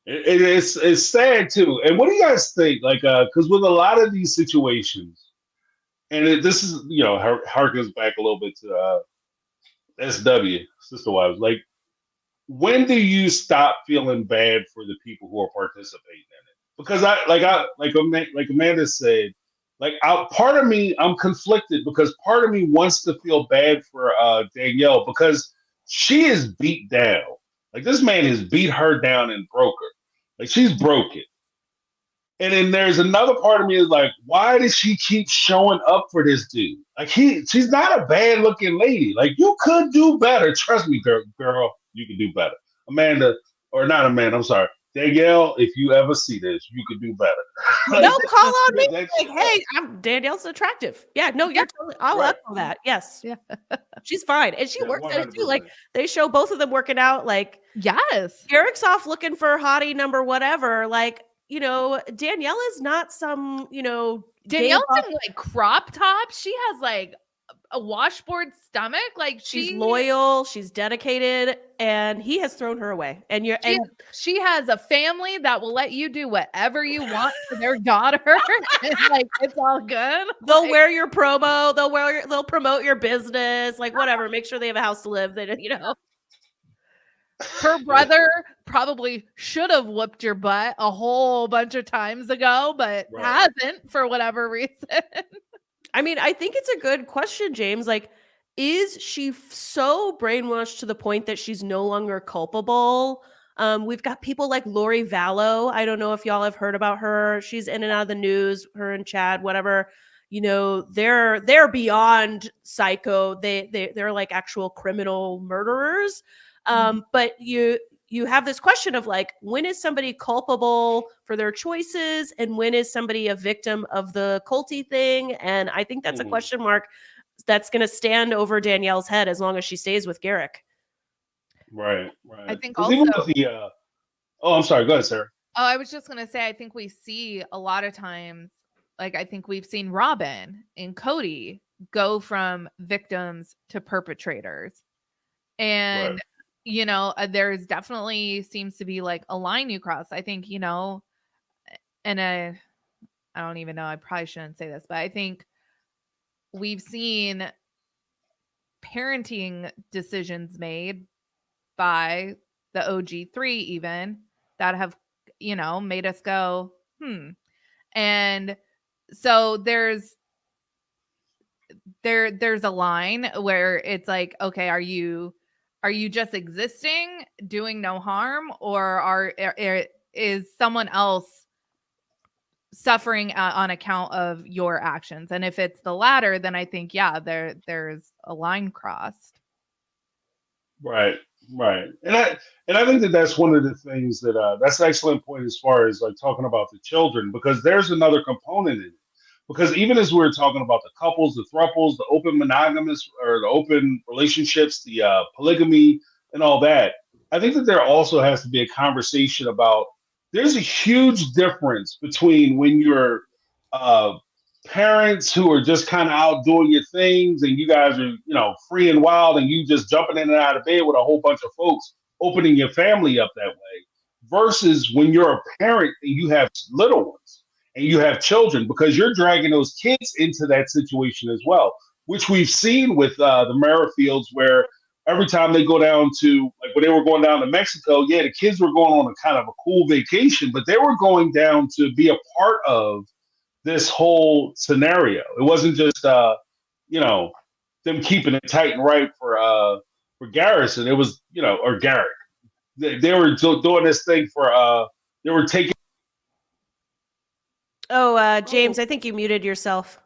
It's sad too. And what do you guys think? Like, because with a lot of these situations, and this is harkens back a little bit to SW Sister Wives. Like, when do you stop feeling bad for the people who are participating in it? Because like Amanda said, like, part of me, I'm conflicted because part of me wants to feel bad for Danielle because she is beat down. Like, this man has beat her down and broke her. Like, she's broken. And then there's another part of me is like, why does she keep showing up for this dude? Like, she's not a bad looking lady. Like, you could do better. Trust me, girl, you could do better. Amanda, or not Amanda, I'm sorry. Danielle, if you ever see this, you could do better. Like, No, call on me. that's- Like, hey, Danielle's attractive. Yeah, no, you're totally. I'll Right. echo that. Yes, Yeah. she's fine, and she Yeah, works at it too. Like, 100%. they show both of them working out. Like, Yes. Eric's off looking for hottie number whatever. Like, Danielle is not some, Danielle's gay in like crop tops. She has like a washboard stomach. Like, she's loyal, she's dedicated, and he has thrown her away. And she has a family that will let you do whatever you want for their daughter. And like, it's all good. they'll wear your promo, they'll promote your business, like whatever. Make sure they have a house to live. They, Her brother probably should have whooped your butt a whole bunch of times ago, but Right. hasn't for whatever reason. I mean, I think it's a good question, James. Like, is she so brainwashed to the point that she's no longer culpable? We've got people like Lori Vallow. I don't know if y'all have heard about her. She's in and out of the news. Her and Chad, whatever. They're beyond psycho. They're like actual criminal murderers. But you have this question of like, when is somebody culpable for their choices and when is somebody a victim of the culty thing? And I think that's a question mark that's going to stand over Danielle's head as long as she stays with Garrick. Right. I think 'Cause also, even with the, I'm sorry. Go ahead, Sarah. oh, I was just going to say, I think we see a lot of times, like, I think we've seen Robin and Cody go from victims to perpetrators. And, Right. there's definitely seems to be like a line you cross. I think, and I don't even know, I probably shouldn't say this, but I think we've seen parenting decisions made by the OG3 even that have, made us go, And so there's a line where it's like, okay, are you just existing, doing no harm, or is someone else suffering on account of your actions? And if it's the latter, then I think, yeah, there's a line crossed. Right. And I think that that's one of the things that that's an excellent point as far as like talking about the children, because there's another component in it. Because even as we were talking about the couples, the thruples, the open monogamous or the open relationships, the polygamy and all that, I think that there also has to be a conversation about there's a huge difference between when you're uh, parents who are just kind of out doing your things and you guys are, free and wild and you just jumping in and out of bed with a whole bunch of folks opening your family up that way versus when you're a parent and you have little ones and you have children because you're dragging those kids into that situation as well, which we've seen with the Merrifields where every time they go down to like when they were going down to Mexico, yeah, the kids were going on a kind of a cool vacation, but they were going down to be a part of this whole scenario. It wasn't just you know, them keeping it tight and right for Garrison. It was, or Garrett. They were doing this thing for they were taking. Oh, James, I think you muted yourself.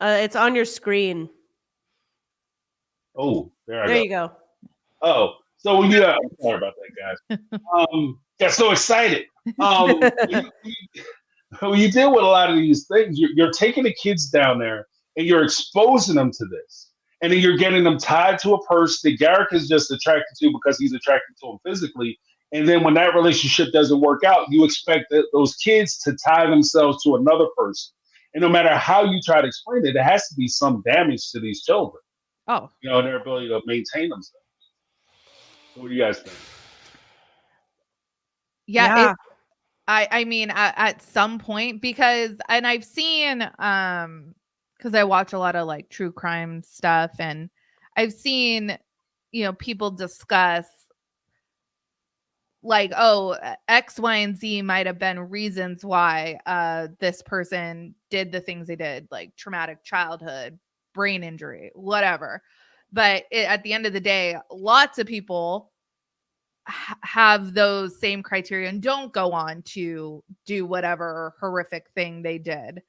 It's on your screen. Oh, there you go. Oh, so when you, I'm sorry about that, guys. Got so excited. When you deal with a lot of these things, you're taking the kids down there and you're exposing them to this. And then you're getting them tied to a person that Garrick is just attracted to because he's attracted to him physically. And then when that relationship doesn't work out, you expect those kids to tie themselves to another person. And no matter how you try to explain it, there has to be some damage to these children. Oh. And their ability to maintain themselves. So what do you guys think? Yeah. I mean, at some point, because, and I've seen, because I watch a lot of like true crime stuff, and I've seen, people discuss like, oh, X, Y, and Z might have been reasons why this person did the things they did, like traumatic childhood, brain injury, whatever. But at the end of the day, lots of people have those same criteria and don't go on to do whatever horrific thing they did.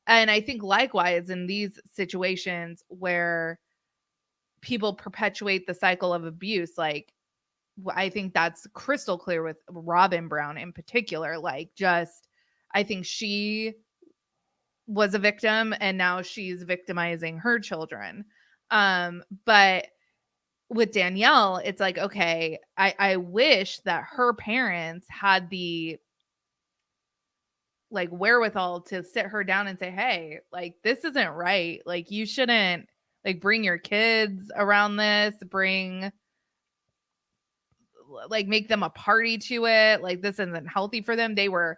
And I think likewise in these situations where people perpetuate the cycle of abuse, like I think that's crystal clear with Robin Brown in particular. Like, just, I think she was a victim and now she's victimizing her children. But with Danielle, it's like, okay, I wish that her parents had the like wherewithal to sit her down and say, hey, like, this isn't right. Like, you shouldn't like bring your kids around this, make them a party to it. Like, this isn't healthy for them. They were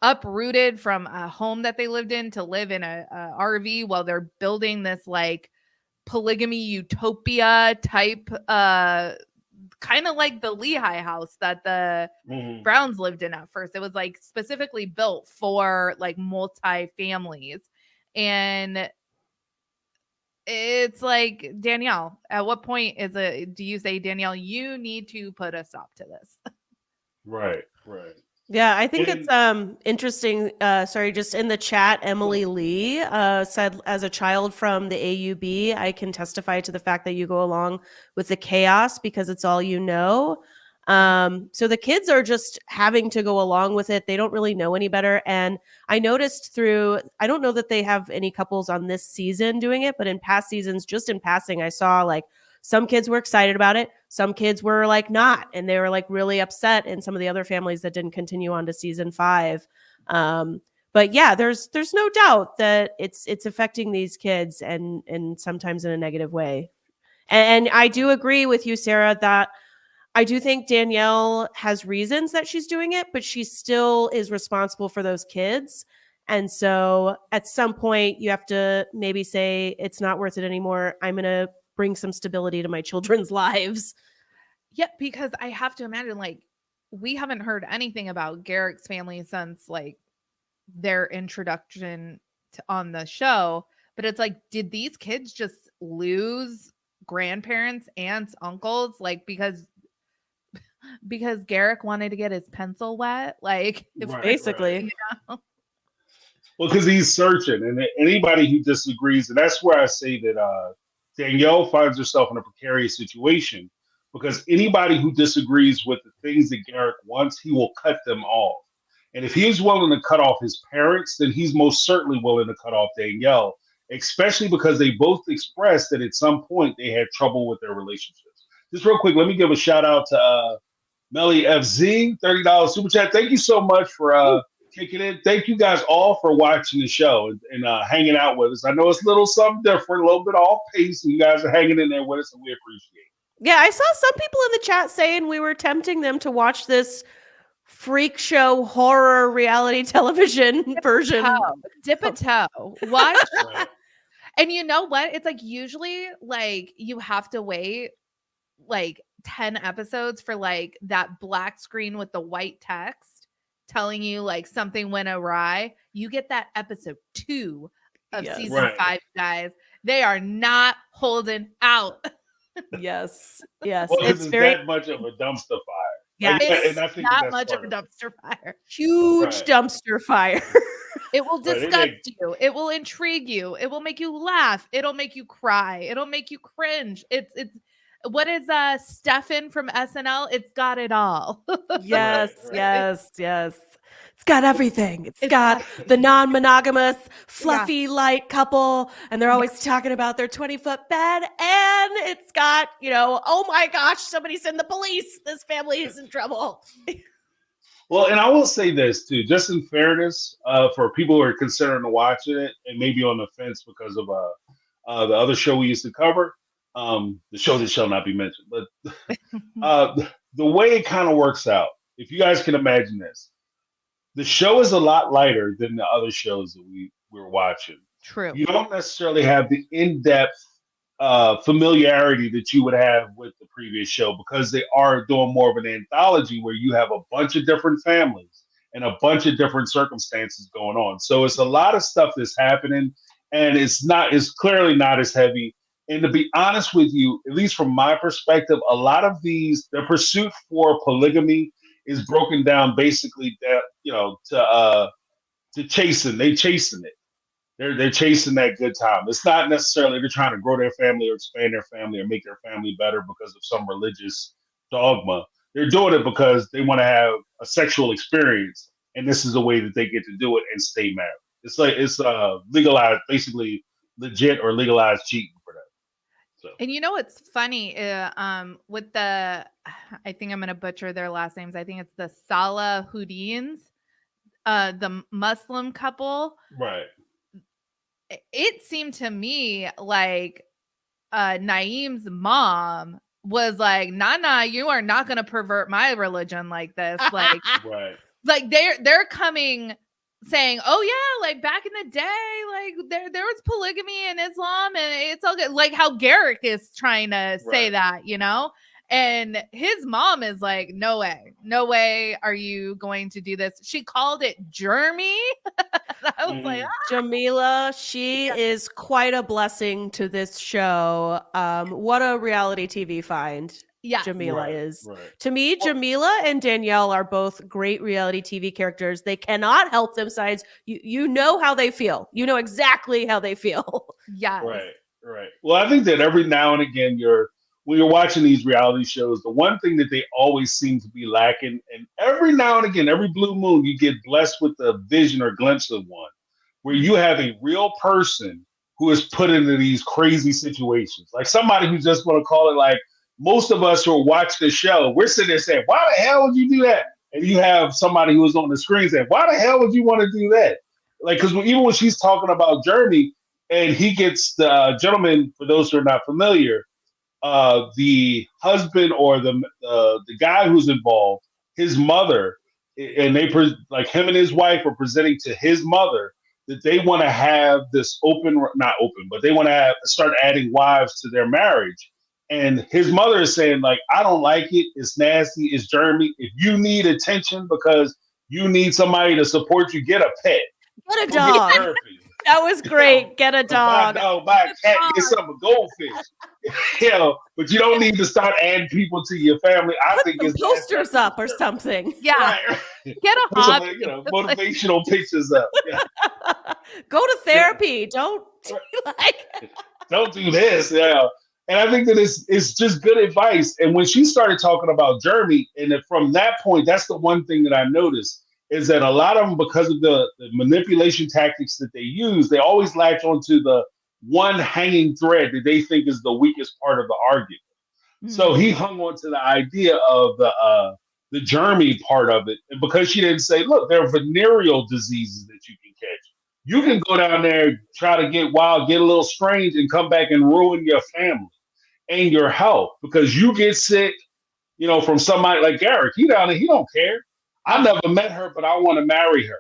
uprooted from a home that they lived in to live in a RV while they're building this like polygamy utopia type kind of like the Lehigh house that the Browns lived in at first. It was like specifically built for like multi families. And it's like, Danielle, at what point do you say, Danielle, you need to put a stop to this? Right. Yeah, I think it's interesting. Sorry, just in the chat, Emily Lee said, as a child from the AUB, I can testify to the fact that you go along with the chaos because it's all you know. So the kids are just having to go along with it. They don't really know any better. And I noticed I don't know that they have any couples on this season doing it, but in past seasons, just in passing, I saw like some kids were excited about it. Some kids were like not, and they were like really upset in some of the other families that didn't continue on to season 5. But yeah, there's no doubt that it's affecting these kids and sometimes in a negative way. And I do agree with you, Sarah, that I do think Danielle has reasons that she's doing it, but she still is responsible for those kids. And so at some point you have to maybe say it's not worth it anymore. I'm going to bring some stability to my children's lives. Yeah, because I have to imagine, like, we haven't heard anything about Garrick's family since like their introduction on the show. But it's like, did these kids just lose grandparents, aunts, uncles, like because Garrick wanted to get his pencil wet? Like, basically. Well, because he's searching, and anybody who disagrees, and that's where I say that Danielle finds herself in a precarious situation, because anybody who disagrees with the things that Garrick wants, he will cut them off. And if he's willing to cut off his parents, then he's most certainly willing to cut off Danielle. especially because they both expressed that at some point they had trouble with their relationships. Just real quick, let me give a shout out to Melly FZ, $30 super chat. Thank you so much for kicking in. Thank you guys all for watching the show and hanging out with us. I know it's a little something different, a little bit off pace, and you guys are hanging in there with us, and we appreciate it. Yeah, I saw some people in the chat saying we were tempting them to watch this freak show horror reality television version. Dip a toe. Watch. Right. And you know what? It's like usually like you have to wait like 10 episodes for like that black screen with the white text telling you like something went awry. You get that episode 2 of season 5, guys. They are not holding out. Yes. Well, it's very that much of a dumpster fire. Yeah, it's and I think not much of a dumpster fire. Huge dumpster fire. It will disgust you. It will intrigue you. It will make you laugh. It'll make you cry. It'll make you cringe. It's what is Stefan from SNL? It's got it all. Yes. It's got everything. It's got the non-monogamous, fluffy, light couple, and they're always talking about their 20-foot bed. And it's got, oh my gosh, somebody send the police. This family is in trouble. Well, and I will say this too, just in fairness, for people who are considering watching it and maybe on the fence because of the other show we used to cover, the show that shall not be mentioned. But the way it kind of works out, if you guys can imagine this, the show is a lot lighter than the other shows that we were watching. True. You don't necessarily have the in-depth familiarity that you would have with the previous show because they are doing more of an anthology where you have a bunch of different families and a bunch of different circumstances going on. So it's a lot of stuff that's happening, and it's clearly not as heavy. And to be honest with you, at least from my perspective, a lot of the pursuit for polygamy is broken down basically that, to chasing. They chasing it. They're chasing that good time. It's not necessarily they're trying to grow their family or expand their family or make their family better because of some religious dogma. They're doing it because they want to have a sexual experience, and this is a way that they get to do it and stay married. It's legalized, basically legit or legalized cheating for them. So. And you know what's funny? With I think I'm going to butcher their last names. I think it's the Salahuddins, the Muslim couple. Right. It seemed to me like Naeem's mom was like, nah, you are not going to pervert my religion like this. Like, right. Like they're coming saying, oh yeah, like back in the day, like there was polygamy in Islam and it's all good. Like how Garrick is trying to say that, and his mom is like, no way are you going to do this. She called it Jeremy. I was like, Jamila, she is quite a blessing to this show. What a reality TV find. Yeah, Jamila is. Right. To me, Jamila and Danielle are both great reality TV characters. They cannot help themselves. You know how they feel. You know exactly how they feel. Yeah. Right. Well, I think that every now and again, when you're watching these reality shows, the one thing that they always seem to be lacking, and every now and again, every blue moon, you get blessed with a vision or glimpse of one, where you have a real person who is put into these crazy situations. Like somebody who just want to call it like, most of us who watch the show, we're sitting there saying, why the hell would you do that? And you have somebody who is on the screen saying, why the hell would you want to do that? Like, because even when she's talking about Jeremy, and he gets the gentleman, for those who are not familiar, the husband or the guy who's involved, his mother, and like him and his wife are presenting to his mother that they want to have this not open, but they want to start adding wives to their marriage. And his mother is saying, like, I don't like it. It's nasty. It's Jeremy. If you need attention because you need somebody to support you, get a pet. Get a dog. That was great. Get a dog. Buy a cat. Get some goldfish. But you don't need to start adding people to your family. I think it's posters up or something. Yeah. Right. Get a hot. Motivational pictures up. Yeah. Go to therapy. Don't don't do this. Yeah. And I think that it's just good advice. And when she started talking about Jeremy, and from that point, that's the one thing that I noticed is that a lot of them, because of the manipulation tactics that they use, they always latch onto the one hanging thread that they think is the weakest part of the argument. So he hung on to the idea of the germy part of it, and because she didn't say, "Look, there are venereal diseases that you can catch. You can go down there, try to get wild, get a little strange, and come back and ruin your family and your health because you get sick, from somebody like Garrick. He down there, he don't care. I never met her, but I want to marry her.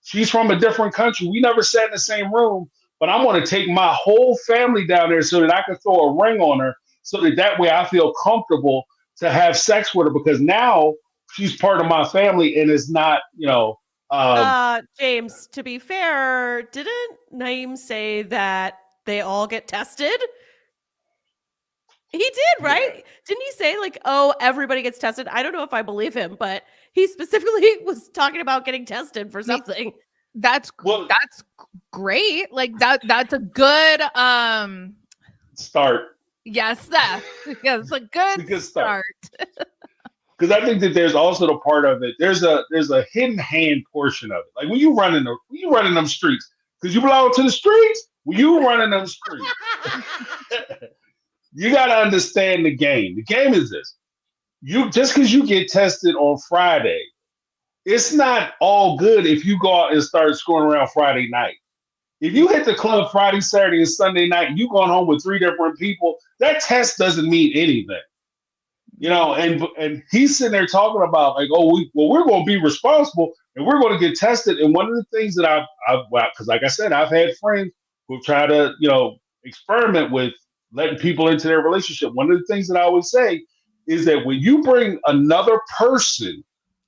She's from a different country. We never sat in the same room, but I want to take my whole family down there so that I can throw a ring on her, so that way I feel comfortable to have sex with her because now she's part of my family and it's not, James, to be fair, didn't Naeem say that they all get tested? He did, right? Yeah. Didn't he say like, "Oh, everybody gets tested"? I don't know if I believe him, but he specifically was talking about getting tested for something. That's great. Like that's a good start. Yes, that it's a good start. Because I think that there's also the part of it. There's a hidden hand portion of it. Like when you running them streets, because you belong to the streets. When you running them streets, you got to understand the game. The game is this: you just because you get tested on Friday, it's not all good if you go out and start screwing around Friday night. If you hit the club Friday, Saturday, and Sunday night, and you going home with 3 different people, that test doesn't mean anything. And he's sitting there talking about like, we're going to be responsible and we're going to get tested. And one of the things that because like I said, I've had friends who try to, experiment with letting people into their relationship. One of the things that I always say is that when you bring another person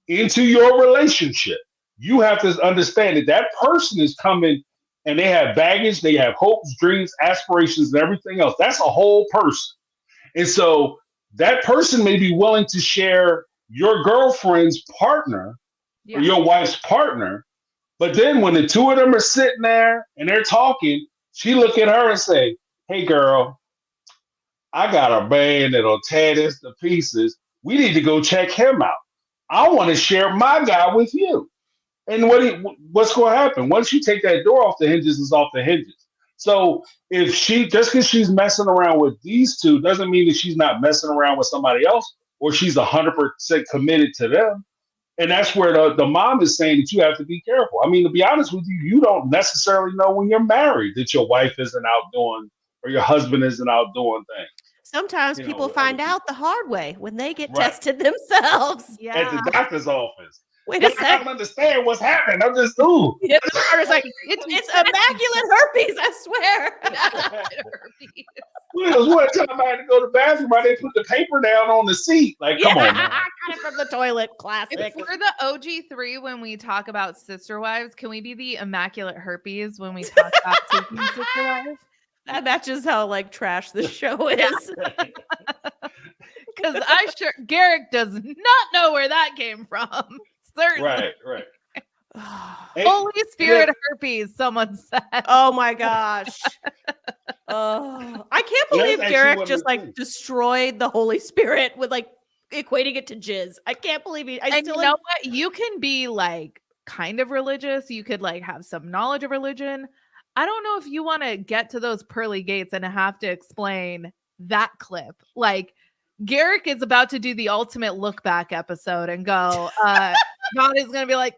into your relationship, you have to understand that that person is coming and they have baggage, they have hopes, dreams, aspirations, and everything else. That's a whole person. And so that person may be willing to share your girlfriend's partner or your wife's partner. But then when the two of them are sitting there and they're talking, she look at her and say, "Hey, girl, I got a man that'll tear this to pieces. We need to go check him out. I want to share my guy with you." And what's going to happen? Once you take that door off the hinges, it's off the hinges. So if just because she's messing around with these two doesn't mean that she's not messing around with somebody else or she's 100% committed to them. And that's where the mom is saying that you have to be careful. I mean, to be honest with you, you don't necessarily know when you're married that your wife isn't out doing or your husband isn't out doing things. Sometimes people find out the hard way when they get tested themselves. Yeah. At the doctor's office. Wait a second. I don't understand what's happening. I'm just ooh. Yeah, the doctor's like, it's immaculate herpes, I swear. Herpes. Well, it was one time I had to go to the bathroom. I didn't put the paper down on the seat. Like, come on, man. I got it from the toilet. Classic. If we're the OG3 when we talk about sister wives, can we be the immaculate herpes when we talk about taking sister wives? That matches how like trash this show is. Because Garrick does not know where that came from. Certainly. Right. Holy Spirit herpes, someone said. Oh my gosh. I can't believe Garrick just like destroyed the Holy Spirit with like equating it to jizz. I can't believe he. You know what? You can be like kind of religious. You could like have some knowledge of religion. I don't know if you want to get to those pearly gates and have to explain that clip. Like Garrick is about to do the ultimate look back episode and go, God is going to be like,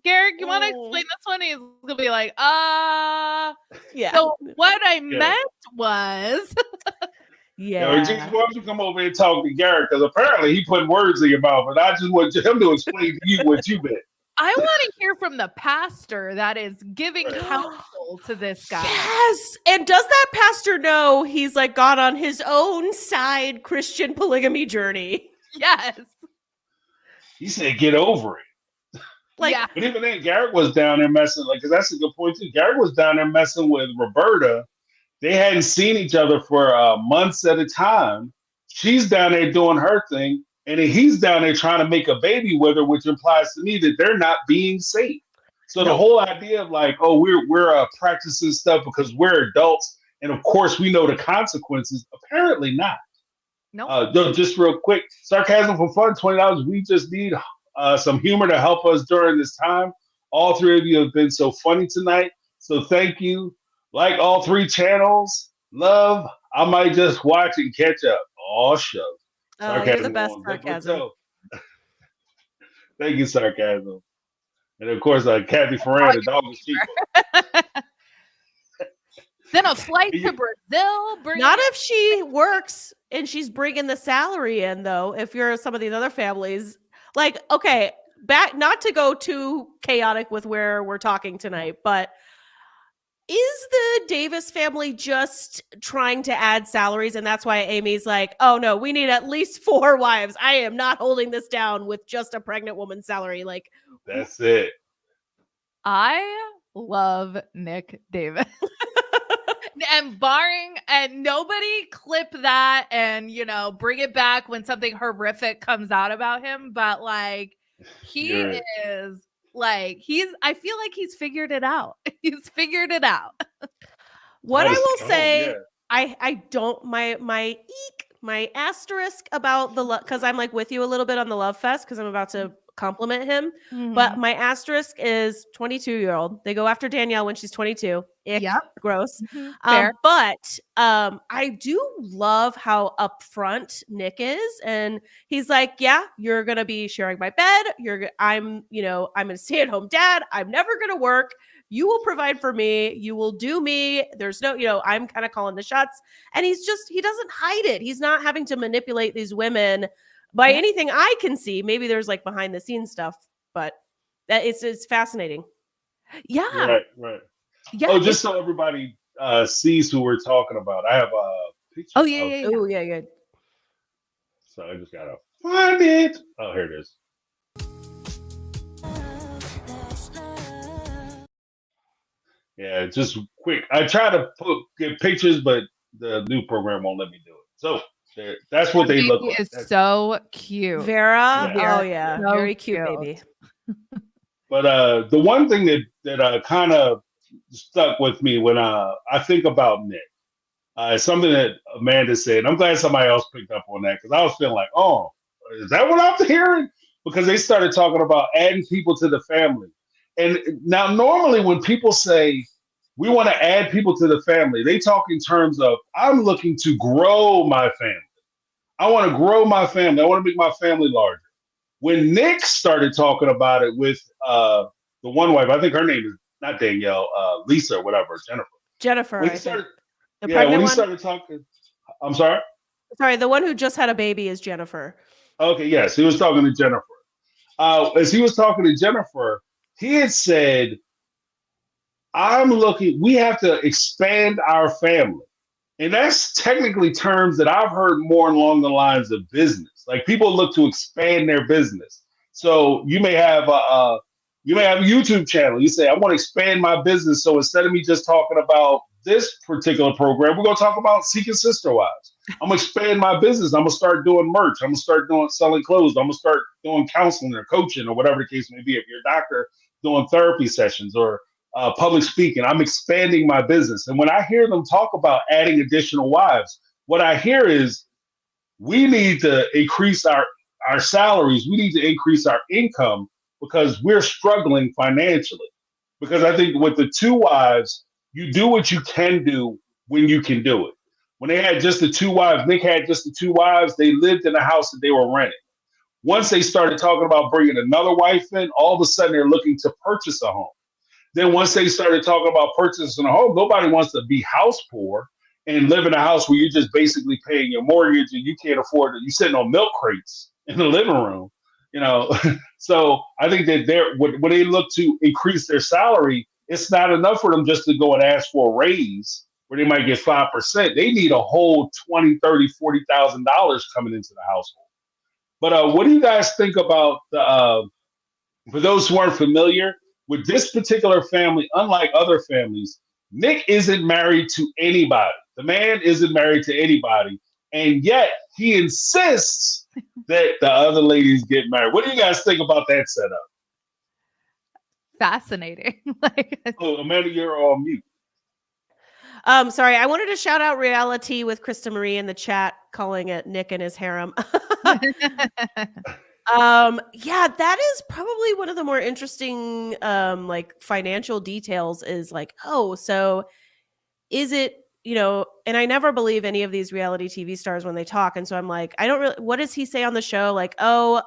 Garrick, you want to explain this one? He's going to be like, yeah. So what I meant was, why don't you come over and talk to Garrick? Because apparently he put words in your mouth, and I just want him to explain to you what you meant. I want to hear from the pastor that is giving counsel to this guy. Yes. And does that pastor know he's like gone on his own side Christian polygamy journey? Yes. He said, get over it. But even then, Garrick was down there messing, because that's a good point too. Garrick was down there messing with Roberta. They hadn't seen each other for months at a time. She's down there doing her thing. And then he's down there trying to make a baby with her, which implies to me that they're not being safe. So the whole idea of like, we're practicing stuff because we're adults, and of course we know the consequences. Apparently not. No. Just real quick, sarcasm for fun. $20. We just need some humor to help us during this time. All three of you have been so funny tonight. So thank you. Like all three channels, love. I might just watch and catch up. Oh, shucks. You're the Sarcasm best on different sarcasm. toe. Thank you, sarcasm. And of course, Kathy Ferran, the dog is cheaper. Then a flight to Brazil. Not if she works and she's bringing the salary in, though. If you're some of these other families, like, okay, back, not to go too chaotic with where we're talking tonight, but is the Davis family just trying to add salaries? And that's why Amy's like, oh no, we need at least 4 wives. I am not holding this down with just a pregnant woman's salary. Like, That's it. I love Nick Davis. And nobody clip that and bring it back when something horrific comes out about him, but like he Right. is like I feel like he's figured it out. He's figured it out. what I will say, yeah. I don't my asterisk about the love, because I'm like with you a little bit on the love fest because I'm about to compliment him. But my asterisk is 22-year-old. They go after Danielle when she's 22. Ick, Yep. gross. Fair. But I do love how upfront Nick is, and he's like, "Yeah, you're gonna be sharing my bed. I'm a stay-at-home dad. I'm never gonna work. You will provide for me. You will do me. There's no, I'm kind of calling the shots." And he doesn't hide it. He's not having to manipulate these women by anything I can see. Maybe there's like behind the scenes stuff, but it's fascinating. Yeah. Right. Yeah. Oh, just so everybody sees who we're talking about, I have a picture. Oh, yeah. Oh, yeah. So I just gotta find it. Oh, here it is. Yeah, just quick. I try to get pictures, but the new program won't let me do it. So that's what they look like. It's so cute. Vera. Yeah. Oh yeah, So very cute baby. But the one thing that kind of stuck with me when I think about Nick, it's something that Amanda said. I'm glad somebody else picked up on that because I was feeling like, oh, is that what I'm hearing? Because they started talking about adding people to the family. And now, normally, when people say we want to add people to the family, they talk in terms of I'm looking to grow my family. I want to grow my family. I want to make my family larger. When Nick started talking about it with the one wife, I think her name is not Danielle, Lisa or whatever, Jennifer. When he started, the pregnant when he one? started talking, I'm sorry. Sorry, the one who just had a baby is Jennifer. Okay, yes, he was talking to Jennifer. As he was talking to Jennifer, he had said, we have to expand our family. And that's technically terms that I've heard more along the lines of business. Like people look to expand their business. So you may have a YouTube channel. You say, I want to expand my business. So instead of me just talking about this particular program, we're going to talk about Seeking Sister Wives. I'm going to expand my business. I'm going to start doing merch. I'm going to start selling clothes. I'm going to start doing counseling or coaching or whatever the case may be. If you're a doctor, doing therapy sessions or public speaking. I'm expanding my business. And when I hear them talk about adding additional wives, what I hear is we need to increase our salaries. We need to increase our income because we're struggling financially. Because I think with the 2 wives, you do what you can do when you can do it. When they had just the 2 wives, Nick had just the 2 wives, they lived in a house that they were renting. Once they started talking about bringing another wife in, all of a sudden they're looking to purchase a home. Then once they started talking about purchasing a home, nobody wants to be house poor and live in a house where you're just basically paying your mortgage and you can't afford it. You're sitting on milk crates in the living room, So I think that when they look to increase their salary, it's not enough for them just to go and ask for a raise where they might get 5%. They need a whole $20,000, $30,000, $40,000 coming into the household. But what do you guys think about for those who aren't familiar with this particular family? Unlike other families, Nick isn't married to anybody. The man isn't married to anybody, and yet he insists that the other ladies get married. What do you guys think about that setup? Fascinating. Oh, Amanda, you're on mute. Sorry, I wanted to shout out Reality with Krista Marie in the chat, calling it Nick and his harem. Yeah, that is probably one of the more interesting like financial details is like, oh, so is it, and I never believe any of these reality TV stars when they talk. And so I'm like, I don't really, what does he say on the show? Like, oh,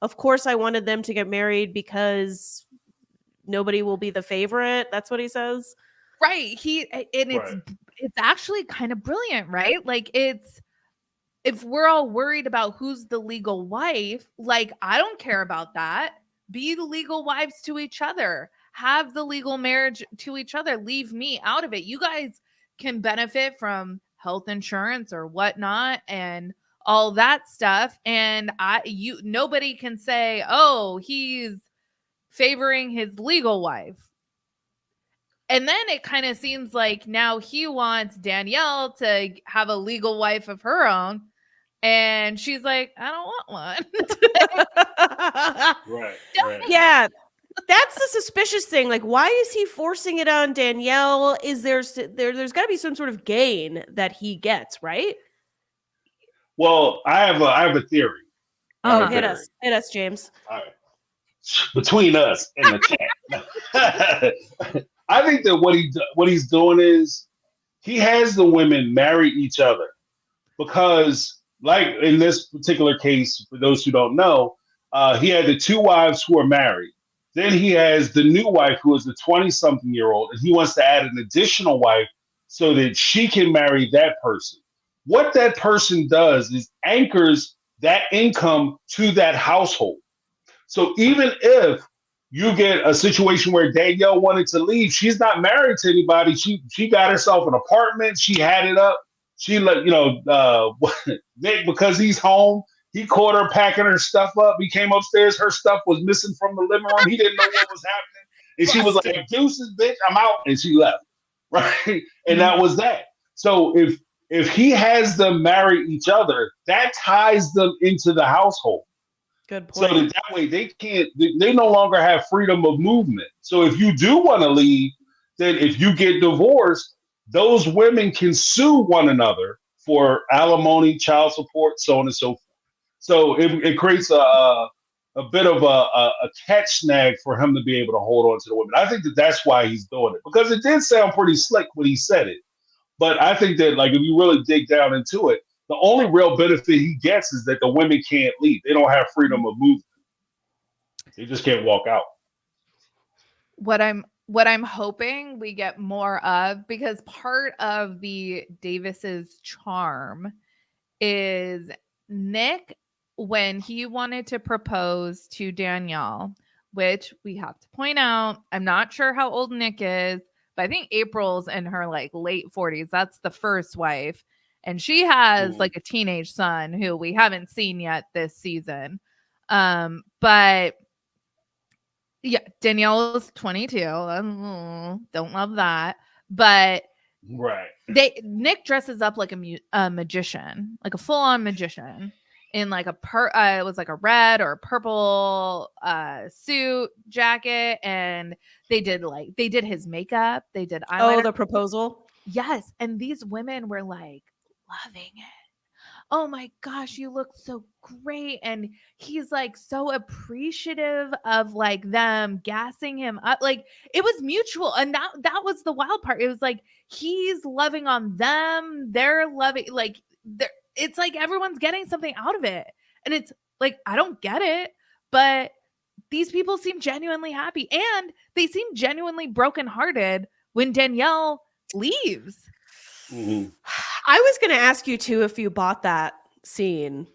of course I wanted them to get married because nobody will be the favorite. That's what he says. Right. It's actually kind of brilliant, right? Like if we're all worried about who's the legal wife, like I don't care about that. Be the legal wives to each other. Have the legal marriage to each other. Leave me out of it. You guys can benefit from health insurance or whatnot and all that stuff. And nobody can say, oh, he's favoring his legal wife. And then it kind of seems like now he wants Danielle to have a legal wife of her own. And she's like, I don't want one. Right. Yeah. That's the suspicious thing. Like, why is he forcing it on Danielle? There's got to be some sort of gain that he gets, right? Well, I have a theory. Hit us, James. All right. Between us and the chat, I think that what he's doing is he has the women marry each other because, like in this particular case, for those who don't know, he had the two wives who are married. Then he has the new wife who is a 20-something-year-old, and he wants to add an additional wife so that she can marry that person. What that person does is anchors that income to that household. So even if you get a situation where Danielle wanted to leave, she's not married to anybody. She got herself an apartment. She had it up. She let Nick, because he's home, he caught her packing her stuff up. He came upstairs. Her stuff was missing from the living room. He didn't know what was happening. And she was like, deuces, bitch, I'm out. And she left. Right. And that was that. So if he has them marry each other, that ties them into the household. Good point. So that way they no longer have freedom of movement. So if you do want to leave, then if you get divorced, those women can sue one another for alimony, child support, so on and so forth. So it creates a bit of a catch snag for him to be able to hold on to the women. I think that's why he's doing it, because it did sound pretty slick when he said it. But I think that, like, if you really dig down into it, the only real benefit he gets is that the women can't leave. They don't have freedom of movement. They just can't walk out. What I'm hoping we get more of, because part of the Davis's charm is Nick, when he wanted to propose to Danielle, which we have to point out, I'm not sure how old Nick is, but I think April's in her like late 40s. That's the first wife. And she has like a teenage son who we haven't seen yet this season. But yeah, Danielle is 22. Don't love that. But right. Nick dresses up like a magician, like a full-on magician, in like it was like a red or purple suit jacket, and they did his makeup, they did eyeliner. Oh, the proposal. Yes, and these women were like loving it. Oh my gosh, you look so great. And he's like so appreciative of like them gassing him up. Like it was mutual. And that was the wild part. It was like he's loving on them. They're loving, like it's like everyone's getting something out of it. And it's like, I don't get it, but these people seem genuinely happy, and they seem genuinely brokenhearted when Danielle leaves. Mm-hmm. I was going to ask you too if you bought that scene.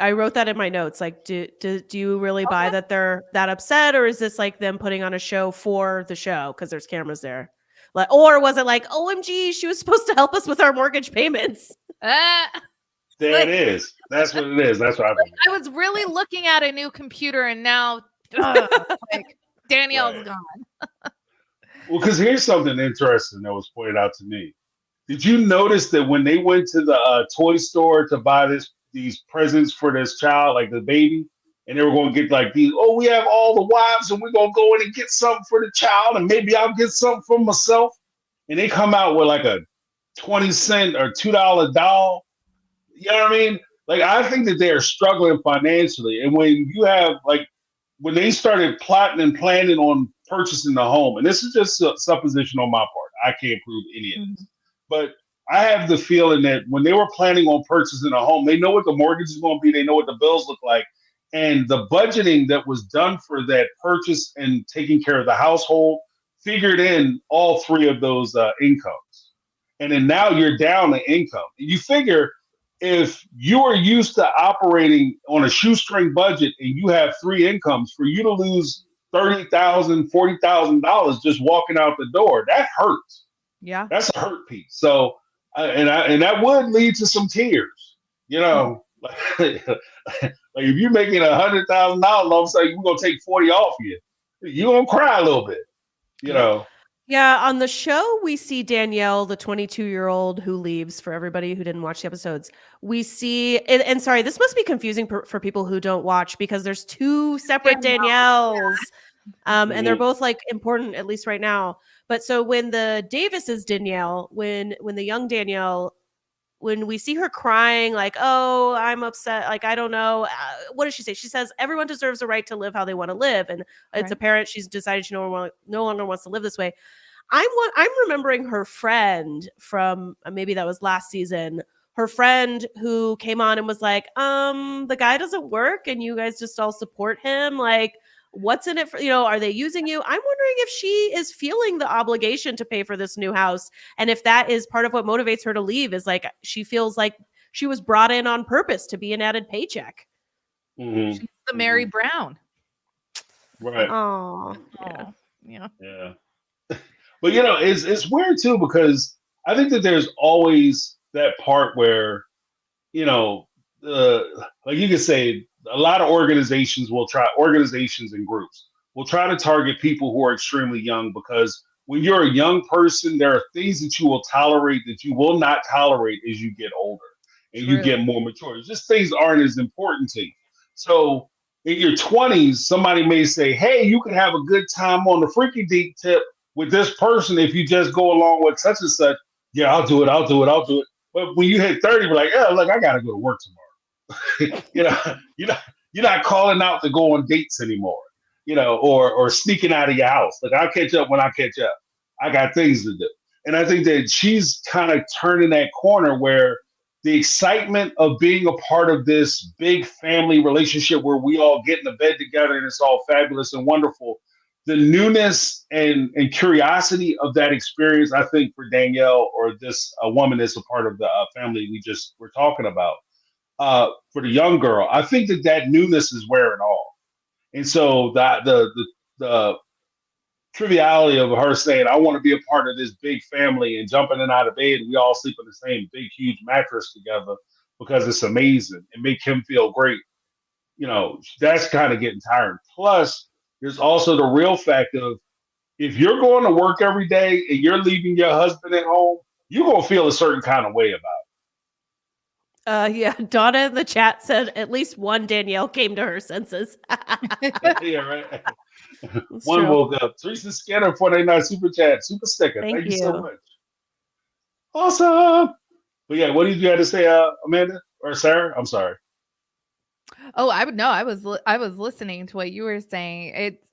I wrote that in my notes. Like, do you really buy that they're that upset, or is this like them putting on a show for the show because there's cameras there? Like, or was it like, OMG, she was supposed to help us with our mortgage payments? There it is. That's what it is. That's what I was really looking at a new computer, and now like Danielle's gone. Well, because here's something interesting that was pointed out to me. Did you notice that when they went to the toy store to buy these presents for this child, like the baby, and they were going to get like these, oh, we have all the wives, and we're going to go in and get something for the child, and maybe I'll get something for myself. And they come out with like a 20-cent or $2 doll. You know what I mean? Like, I think that they're struggling financially. And when you have, like, when they started plotting and planning on purchasing the home, and this is just a supposition on my part, I can't prove any of this. But I have the feeling that when they were planning on purchasing a home, they know what the mortgage is going to be. They know what the bills look like. And the budgeting that was done for that purchase and taking care of the household figured in all three of those incomes. And then now you're down to income. You figure if you are used to operating on a shoestring budget and you have three incomes, for you to lose $30,000, $40,000 just walking out the door, that hurts. Yeah. That's a hurt piece. So, and that would lead to some tears. You know, like if you're making $100,000, all of a sudden we're gonna take 40 off you. You're gonna cry a little bit. You know. Yeah, on the show, we see Danielle, the 22-year-old who leaves, for everybody who didn't watch the episodes. We see, and sorry, this must be confusing for people who don't watch because there's two separate Danielles. And they're both like important, at least right now. But so when the Davis is Danielle, when the young Danielle, when we see her crying, like, oh, I'm upset. Like, I don't know. What does she say? She says, everyone deserves a right to live how they want to live. And it's apparent she's decided she no longer wants to live this way. I'm remembering her friend from maybe that was last season. Her friend who came on and was like, the guy doesn't work and you guys just all support him. Like, what's in it for, are they using you? I'm wondering if she is feeling the obligation to pay for this new house. And if that is part of what motivates her to leave, is like, she feels like she was brought in on purpose to be an added paycheck. She's the Mary Brown. Right. Oh, yeah. But it's weird too, because I think that there's always that part where, like you could say, a lot of organizations and groups will try to target people who are extremely young, because when you're a young person, there are things that you will tolerate that you will not tolerate as you get older and you get more mature. It's just things aren't as important to you. So in your 20s, somebody may say, hey, you can have a good time on the freaky deep tip with this person if you just go along with such and such. Yeah, I'll do it. But when you hit 30, we're like, oh, look, I got to go to work tomorrow. You're not calling out to go on dates anymore, or sneaking out of your house. Like, I'll catch up when I catch up. I got things to do. And I think that she's kind of turning that corner where the excitement of being a part of this big family relationship where we all get in the bed together and it's all fabulous and wonderful, the newness and curiosity of that experience, I think, for Danielle, or this woman that's a part of the family we just were talking about, for the young girl, I think that newness is wearing off. And so the triviality of her saying, I want to be a part of this big family and jumping in and out of bed, and we all sleep in the same big, huge mattress together because it's amazing and make him feel great. That's kind of getting tired. Plus, there's also the real fact of, if you're going to work every day and you're leaving your husband at home, you're going to feel a certain kind of way about it. Yeah, Donna in the chat said at least one Danielle came to her senses. Yeah, right. One woke up. Teresa Skinner, $49 super chat, super sticker. Thank you so much. Awesome. But yeah, what did you have to say, Amanda or Sarah? I'm sorry. Oh, I would know. I was listening to what you were saying. It's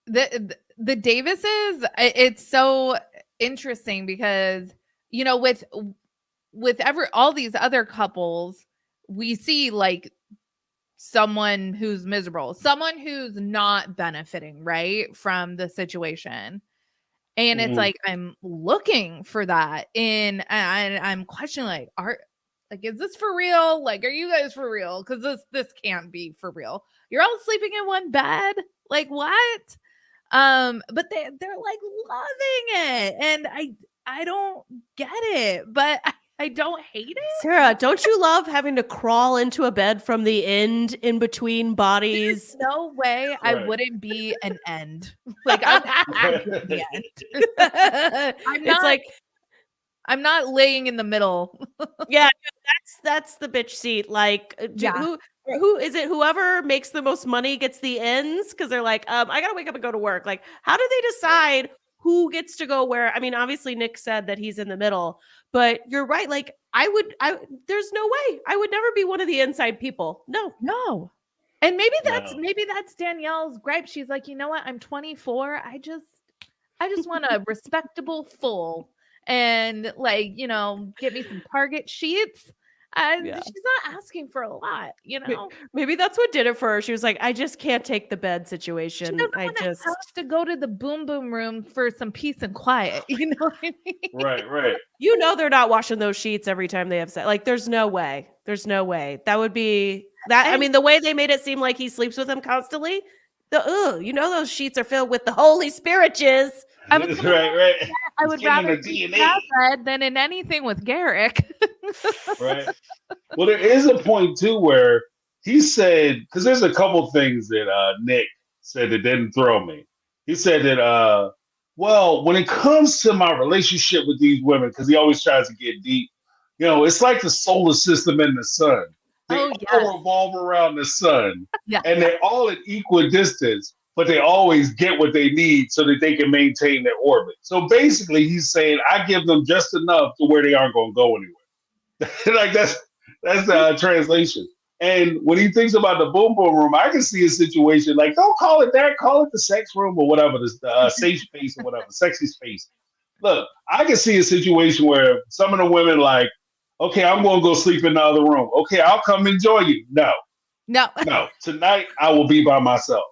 the Davises. It's so interesting because with all these other couples, we see like someone who's miserable, someone who's not benefiting, right, from the situation. And it's like, I'm looking for that and I'm questioning, is this for real? Like, are you guys for real? Because this can't be for real. You're all sleeping in one bed. Like, what? But they're like loving it. And I don't get it, but I don't hate it. Sarah, don't you love having to crawl into a bed from the end in between bodies? There's no way I wouldn't be an end. Like, I'm the end. I'm not laying in the middle. Yeah, that's the bitch seat. Like, who is it? Whoever makes the most money gets the ends, because they're like, I gotta wake up and go to work. Like, how do they decide who gets to go where? I mean, obviously Nick said that he's in the middle, but you're right. Like, there's no way I would never be one of the inside people. No. And maybe that's Danielle's gripe. She's like, you know what? I'm 24. I just want a respectable full and like, get me some Target sheets. And Yeah. she's not asking for a lot, Maybe that's what did it for her. She was like, I just can't take the bed She situation. doesn't I want to just have to go to the boom boom room for some peace and quiet. You know what I mean? Right. they're not washing those sheets every time they have sex. Like, there's no way. There's no way. That would be that. I And mean, the way they made it seem like he sleeps with him constantly. Those sheets are filled with the Holy Spirit jizz. I was gonna Right. say, I It's would getting in rather the sleep in DNA. that bed than in anything with Garrick. Right. Well, there is a point too where he said, because there's a couple things that Nick said that didn't throw me. He said that, well, when it comes to my relationship with these women, because he always tries to get deep, it's like the solar system and the sun. They Oh, all yes. revolve around the sun, Yes. and they're all at equal distance, but they always get what they need so that they can maintain their orbit. So basically, he's saying, I give them just enough to where they aren't going to go anywhere. Like that's the translation. And when he thinks about the boom boom room, I can see a situation like, don't call it that, call it the sex room or whatever, the safe space or whatever, sexy space. Look, I can see a situation where some of the women like, okay, I'm going to go sleep in the other room. Okay, I'll come and join you. No, No. tonight I will be by myself.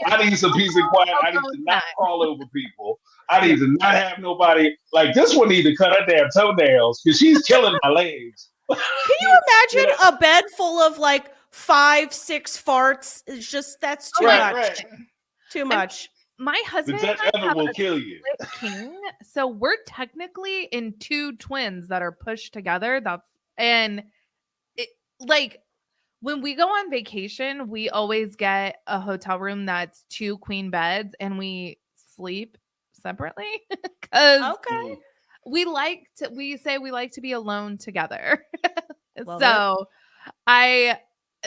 I need some peace and quiet. I need to not crawl over people. I need to not have nobody like this one need to cut her damn toenails because she's killing my legs. Can you imagine a bed full of like 5-6 farts? It's just that's too much. Right. Too much. My husband The Dutch and I oven have will a kill you. split king, so we're technically in two twins that are pushed together. And it, like when we go on vacation, we always get a hotel room that's 2 queen beds, and we sleep separately because Okay. we say we like to be alone together. Love So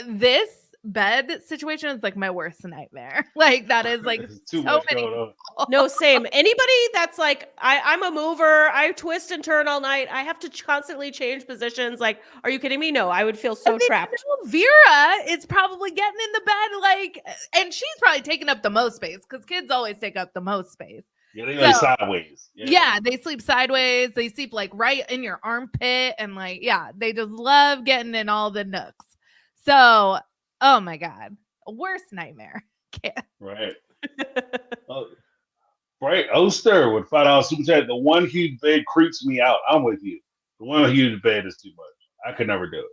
this bed situation is like my worst nightmare. Like that is like too so much many going on. people. No, same. Anybody that's like, I'm a mover. I twist and turn all night. I have to constantly change positions. Like, are you kidding me? No, I would feel so And then, trapped. Vera is probably getting in the bed, like, and she's probably taking up the most space because kids always take up the most space. Yeah, they lay sideways. Yeah, they sleep sideways. They sleep like right in your armpit, and like, yeah, they just love getting in all the nooks. So, oh my god, worst nightmare. Right. Right. Oster with $5 super chat. The one huge bed creeps me out. I'm with you. The one huge bed is too much. I could never do it.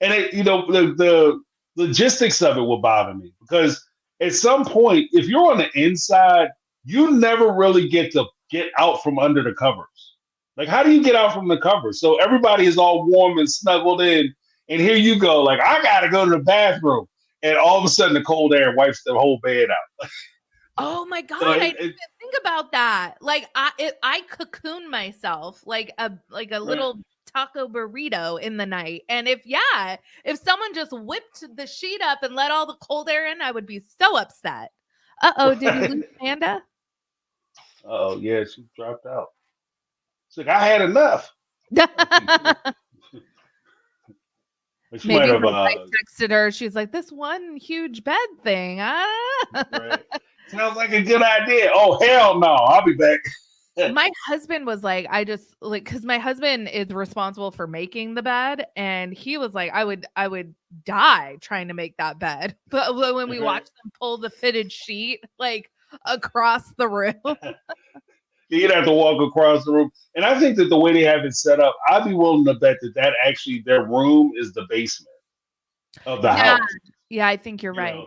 And the logistics of it will bother me because at some point, if you're on the inside, you never really get to get out from under the covers. Like, how do you get out from the covers? So everybody is all warm and snuggled in, and here you go. Like, I gotta go to the bathroom, and all of a sudden, the cold air wipes the whole bed out. Oh my god, So I didn't even think about that. Like I cocoon myself like a little taco burrito in the night. And if someone just whipped the sheet up and let all the cold air in, I would be so upset. Uh-oh, did we lose Amanda? Oh yeah, she dropped out. She's like, I had enough. Maybe her wife texted her. She's like, this one huge bed thing. Right. Sounds like a good idea. Oh, hell no. I'll be back. My husband was like, because my husband is responsible for making the bed, and he was like, I would die trying to make that bed. But when we watched them pull the fitted sheet like across the room, you'd have to walk across the room. And I think that the way they have it set up, I'd be willing to bet that actually their room is the basement of the house. Yeah, I think you're right.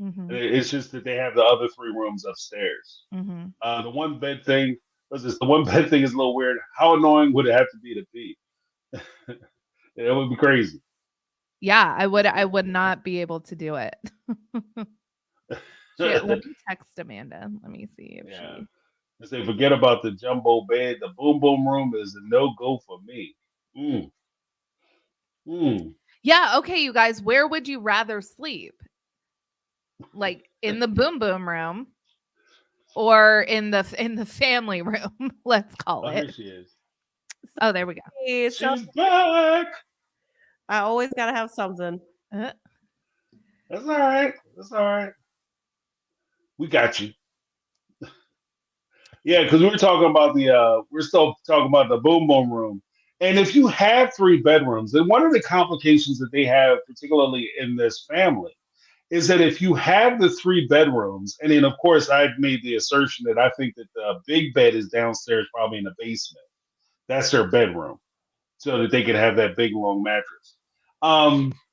Mm-hmm. It's just that they have the other 3 rooms upstairs. Mm-hmm. The one bed thing is a little weird. How annoying would it have to be to pee? It would be crazy. Yeah, I would not be able to do it. Let me text Amanda. Let me see if she. I say, forget about the jumbo bed. The boom boom room is a no-go for me. Yeah, okay, you guys, where would you rather sleep? Like in the boom boom room or in the family room, let's call it. Here she is. Oh, there we go. Hey, she's back. I always gotta have something. That's all right. We got you. Yeah, because we're talking about we're still talking about the boom boom room. And if you have three bedrooms, then one of the complications that they have, particularly in this family, is that if you have the three bedrooms, and then of course I've made the assertion that I think that the big bed is downstairs, probably in the basement. That's their bedroom, so that they can have that big long mattress.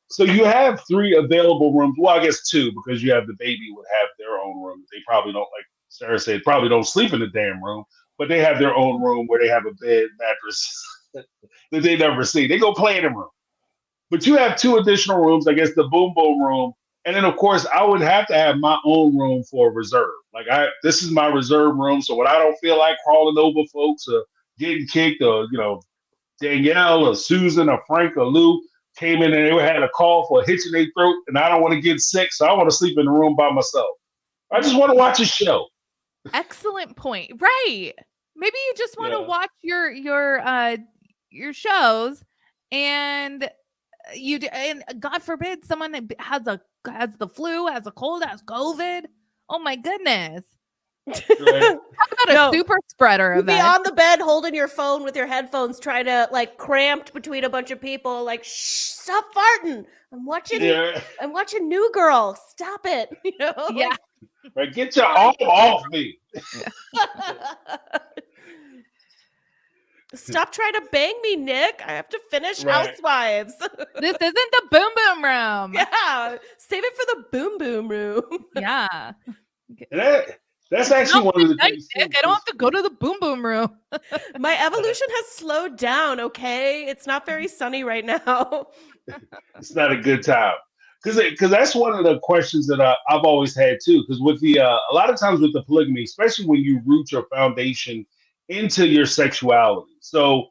So you have three available rooms. Well, I guess two, because you have the baby would have their own room. They probably don't, like Sarah said, probably don't sleep in the damn room, but they have their own room where they have a bed, mattress that they never see. They go play in the room. But you have two additional rooms, I guess the boom boom room. And then of course I would have to have my own room for reserve. Like this is my reserve room. So when I don't feel like crawling over folks or getting kicked, or Danielle or Susan or Frank or Lou came in and they had a call for a hitch in their throat, and I don't want to get sick, so I want to sleep in the room by myself. I just want to watch a show. Excellent point. Right. Maybe you just want to Yeah. watch your shows, and and God forbid someone has the flu, has a cold, has COVID. Oh my goodness. Right. Talk about a super spreader You'd be event. on the bed holding your phone with your headphones, trying to like cramped between a bunch of people, like, shh, stop farting. I'm watching New Girl. Stop it. Yeah. Right. Get your arm off me. Stop trying to bang me, Nick. I have to finish Right. Housewives. This isn't the boom boom room. Yeah. Save it for the boom boom room. Yeah. And that's actually one of the things. Nick, I don't have to go to the boom boom room. My evolution has slowed down, okay? It's not very sunny right now. It's not a good time. Because that's one of the questions that I've always had too. Because with a lot of times with the polygamy, especially when you root your foundation into your sexuality. So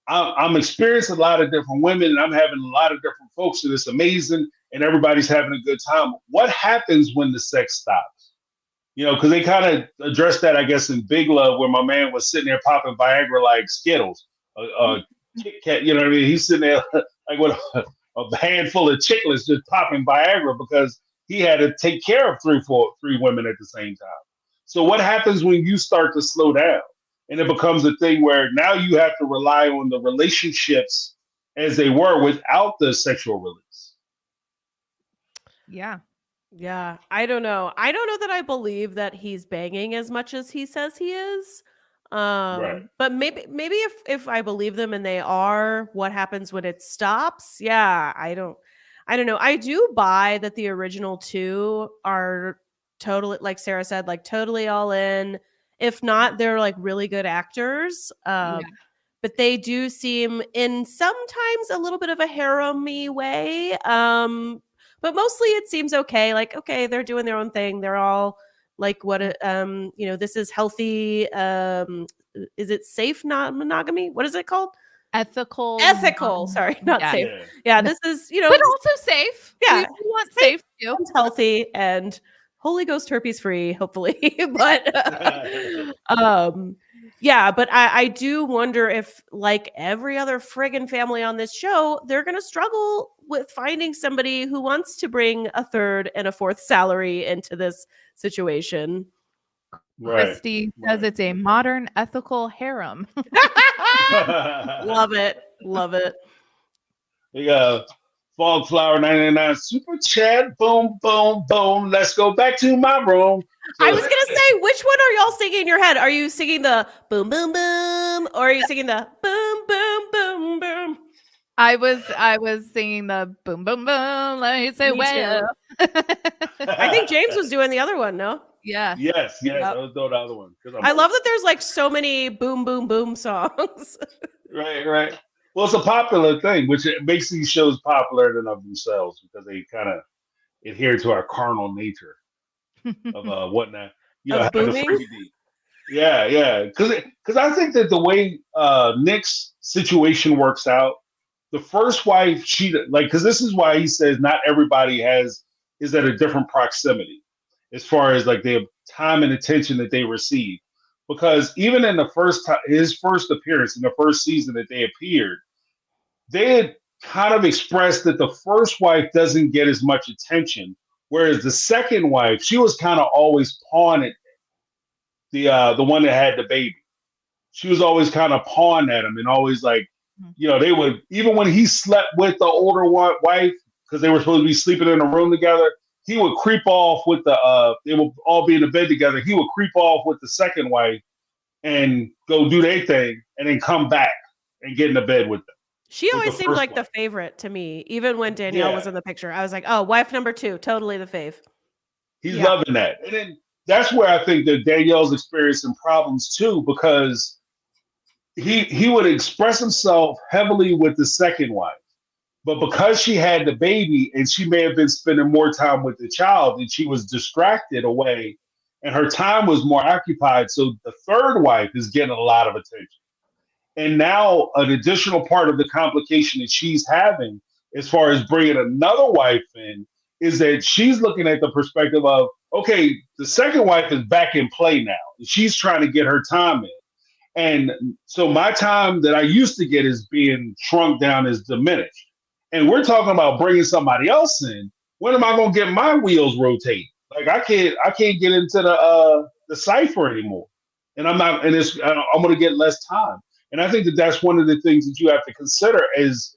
I'm experiencing a lot of different women, and I'm having a lot of different folks, and it's amazing, and everybody's having a good time. What happens when the sex stops? Because they kind of addressed that, I guess, in Big Love, where my man was sitting there popping Viagra like Skittles, Kit Kat. You know what I mean? He's sitting there like with a handful of chiclets just popping Viagra because he had to take care of three women at the same time. So what happens when you start to slow down and it becomes a thing where now you have to rely on the relationships as they were without the sexual release? Yeah. Yeah, I don't know. I don't know that I believe that he's banging as much as he says he is. Right. But maybe if I believe them and they are, what happens when it stops? Yeah, I don't know. I do buy that the original two are totally, like Sarah said, like totally all in. If not, they're like really good actors. But they do seem in sometimes a little bit of a harem-y way. But mostly it seems okay. Like, okay, they're doing their own thing. They're all like, this is healthy. Is it safe not monogamy? What is it called? Ethical. Sorry, not Yeah. safe. Yeah. Yeah, this is, But also safe. Yeah. We want safe too. and healthy and Holy Ghost herpes free, hopefully. But yeah, but I do wonder if, like every other friggin' family on this show, they're going to struggle with finding somebody who wants to bring a third and a fourth salary into this situation. Right. Christy says it's a modern ethical harem. Love it. Love it. Fog Flower 99 super chat. Boom, boom, boom. Let's go back to my room. I was gonna say, which one are y'all singing in your head? Are you singing the boom, boom, boom, or are you singing the boom, boom, boom, boom? I was singing the boom, boom, boom. Let me say, well. I think James was doing the other one. No. Yeah. Yes. Yep. I was doing the other one. I love that there's like so many boom, boom, boom songs. Right. Well, it's a popular thing, which it makes these shows popular in and of themselves because they kind of adhere to our carnal nature of whatnot. Of booming? Yeah. Because I think that the way Nick's situation works out, the first wife, because this is why he says not everybody is at a different proximity as far as like the time and attention that they receive. Because even in his first appearance in the first season that they appeared, they had kind of expressed that the first wife doesn't get as much attention, whereas the second wife, she was kind of always pawing at the one that had the baby. She was always kind of pawing at him and always like, they would, even when he slept with the older wife, because they were supposed to be sleeping in a room together, he would creep off with they would all be in the bed together. He would creep off with the second wife and go do their thing and then come back and get in the bed with them. She always seemed like the favorite to me, even when Danielle was in the picture. I was like, oh, wife number 2, totally the fave. He's loving that. And then that's where I think that Danielle's experiencing problems too, because he would express himself heavily with the second wife. But because she had the baby and she may have been spending more time with the child and she was distracted away and her time was more occupied. So the third wife is getting a lot of attention. And now an additional part of the complication that she's having as far as bringing another wife in is that she's looking at the perspective of, okay, the second wife is back in play now. She's trying to get her time in. And so my time that I used to get is being shrunk down, is diminished. And we're talking about bringing somebody else in. When am I going to get my wheels rotating? Like I can't get into the cipher anymore. And I'm going to get less time. And I think that that's one of the things that you have to consider is,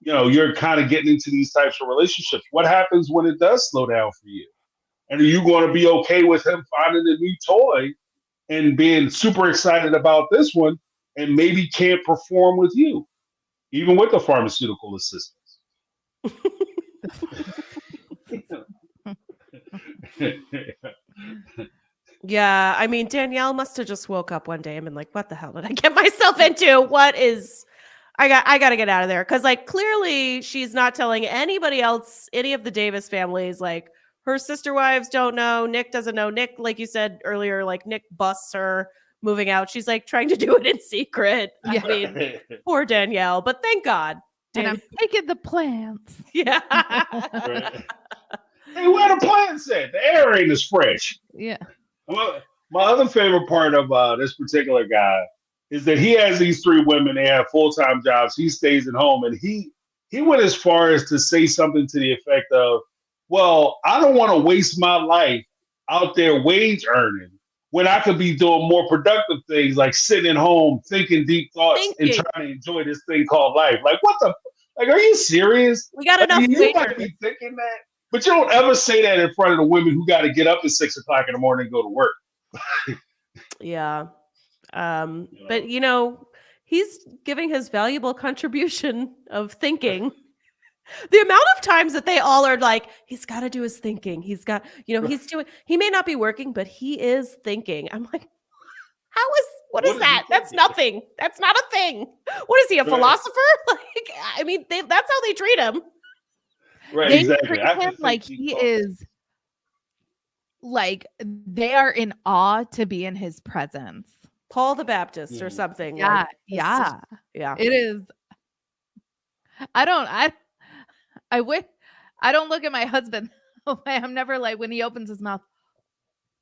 you're kind of getting into these types of relationships. What happens when it does slow down for you? And are you going to be okay with him finding a new toy and being super excited about this one and maybe can't perform with you, even with the pharmaceutical assistance? Yeah, I mean, Danielle must have just woke up one day and been like, what the hell did I get myself into? I got to get out of there. Because, like, clearly she's not telling anybody else, any of the Davis families. Like, her sister wives don't know. Nick doesn't know. Nick, like you said earlier, like, Nick busts her moving out. She's, like, trying to do it in secret. Yeah. I mean, poor Danielle. But thank God. And I'm taking the plants. Yeah. Right. Hey, where the plants at? The air ain't as fresh. Yeah. Well, my other favorite part of this particular guy is that he has these 3 women. They have full-time jobs. He stays at home, and he went as far as to say something to the effect of, well, I don't want to waste my life out there wage earning when I could be doing more productive things like sitting at home, thinking deep thoughts and trying to enjoy this thing called life. Like, what the? Like, are you serious? We got enough. You might be thinking that, but you don't ever say that in front of the women who got to get up at 6 o'clock in the morning and go to work. Yeah. But he's giving his valuable contribution of thinking. The amount of times that they all are like, he's got to do his thinking. He's got, he may not be working, but he is thinking. I'm like, what is that? That's nothing. That's not a thing. What is he, a philosopher? Like, I mean, that's how they treat him. Right, they exactly. treat him like he is, like, they are in awe to be in his presence. Paul the Baptist or something. Yeah, like, yeah. It is. I don't look at my husband. I'm never like, when he opens his mouth,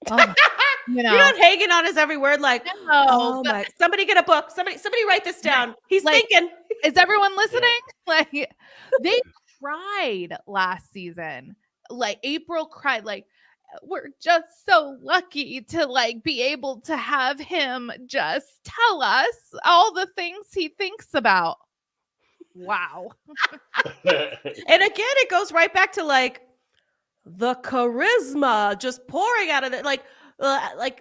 oh, you're not hanging on his every word. Like, no, somebody get a book. Somebody write this down. He's like, thinking. Is everyone listening? Like, they cried last season. Like, April cried. Like, we're just so lucky to, like, be able to have him just tell us all the things he thinks about. Wow. And again, it goes right back to, like, the charisma just pouring out of it. Like